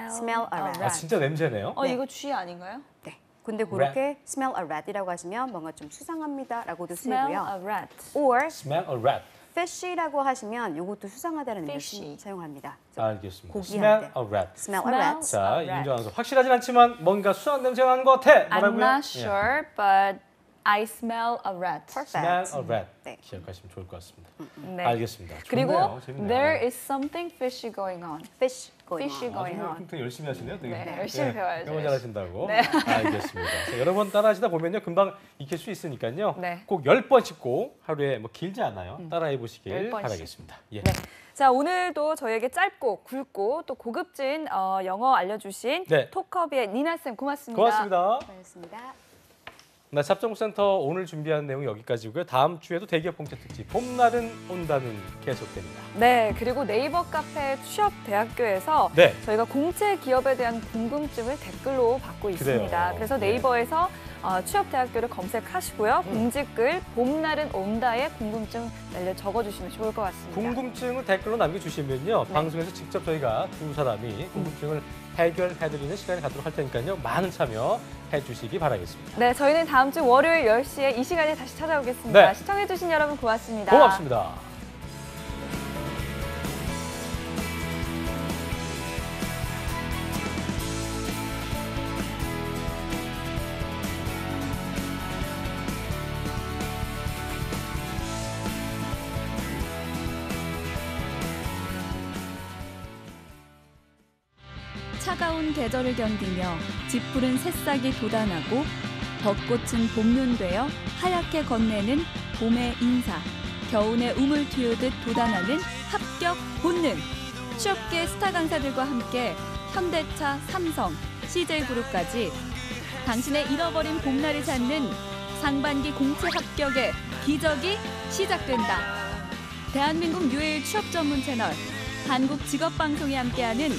Smell a rat. 아 진짜 냄새네요. 네. 이거 쥐 아닌가요? 네. 근데 그렇게 smell a rat이라고 하시면 뭔가 좀 수상합니다라고도 Smell 쓰고요. a rat. or Smell a rat. fish라고 하시면 이것도 수상하다는 의미로 Fishy. 사용합니다. 알겠습니다. 고기 Smell 할 때. a rat. smell a rat. 자, a rat. 윤정아서 확실하진 않지만 뭔가 수상한 냄새가 나는 것 같아. I'm 뭐라고요? not sure, but I smell a rat. Smell a rat. 네. 기억하시면 좋을 것 같습니다. 네. 알겠습니다. 그리고 좋네요. 재밌네요. there is something fishy going on. fish. going Fishy on. going on. 굉장히 열심히 하시네요. 되게. 네, 열심히 배워야죠. 영어 잘하신다고. 네. 알겠습니다. 자, 여러 번 따라하시다 보면요, 금방 익힐 수 있으니까요. 네. 꼭 10번씩 꼭 하루에 뭐 길지 않아요. 따라해 보시길 10번씩. 바라겠습니다. 예. 네. 자, 오늘도 저희에게 짧고 굵고 또 고급진 영어 알려주신 네. 톡커비의 니나 쌤 고맙습니다. 고맙습니다. 그렇습니다. 네, 잡정센터 오늘 준비한 내용 여기까지고요. 다음 주에도 대기업 공채 특집 봄날은 온다는 계속됩니다. 네, 그리고 네이버 카페 취업대학교에서 네. 저희가 공채 기업에 대한 궁금증을 댓글로 받고 있습니다. 그래요. 그래서 네. 네이버에서 취업대학교를 검색하시고요. 공지글 봄날은 온다에 궁금증 적어주시면 좋을 것 같습니다. 궁금증을 댓글로 남겨주시면요. 네. 방송에서 직접 저희가 두 사람이 궁금증을 해결해드리는 시간을 갖도록 할 테니까요. 많은 참여해 주시기 바라겠습니다. 네, 저희는 다음 주 월요일 10시에 이 시간에 다시 찾아오겠습니다. 네. 시청해주신 여러분 고맙습니다. 고맙습니다. 차가운 계절을 견디며 짚푸른 새싹이 돋아나고 벚꽃은 봄눈되어 하얗게 건네는 봄의 인사, 겨운의 우물 틔우듯 돋아나는 합격 본능. 취업계 스타 강사들과 함께 현대차, 삼성, CJ그룹까지 당신의 잃어버린 봄날을 찾는 상반기 공채 합격의 기적이 시작된다. 대한민국 유일 취업 전문 채널 한국직업방송이 함께하는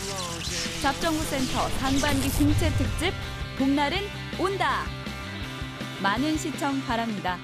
잡정부센터 상반기 공채 특집 봄날은 온다. 많은 시청 바랍니다.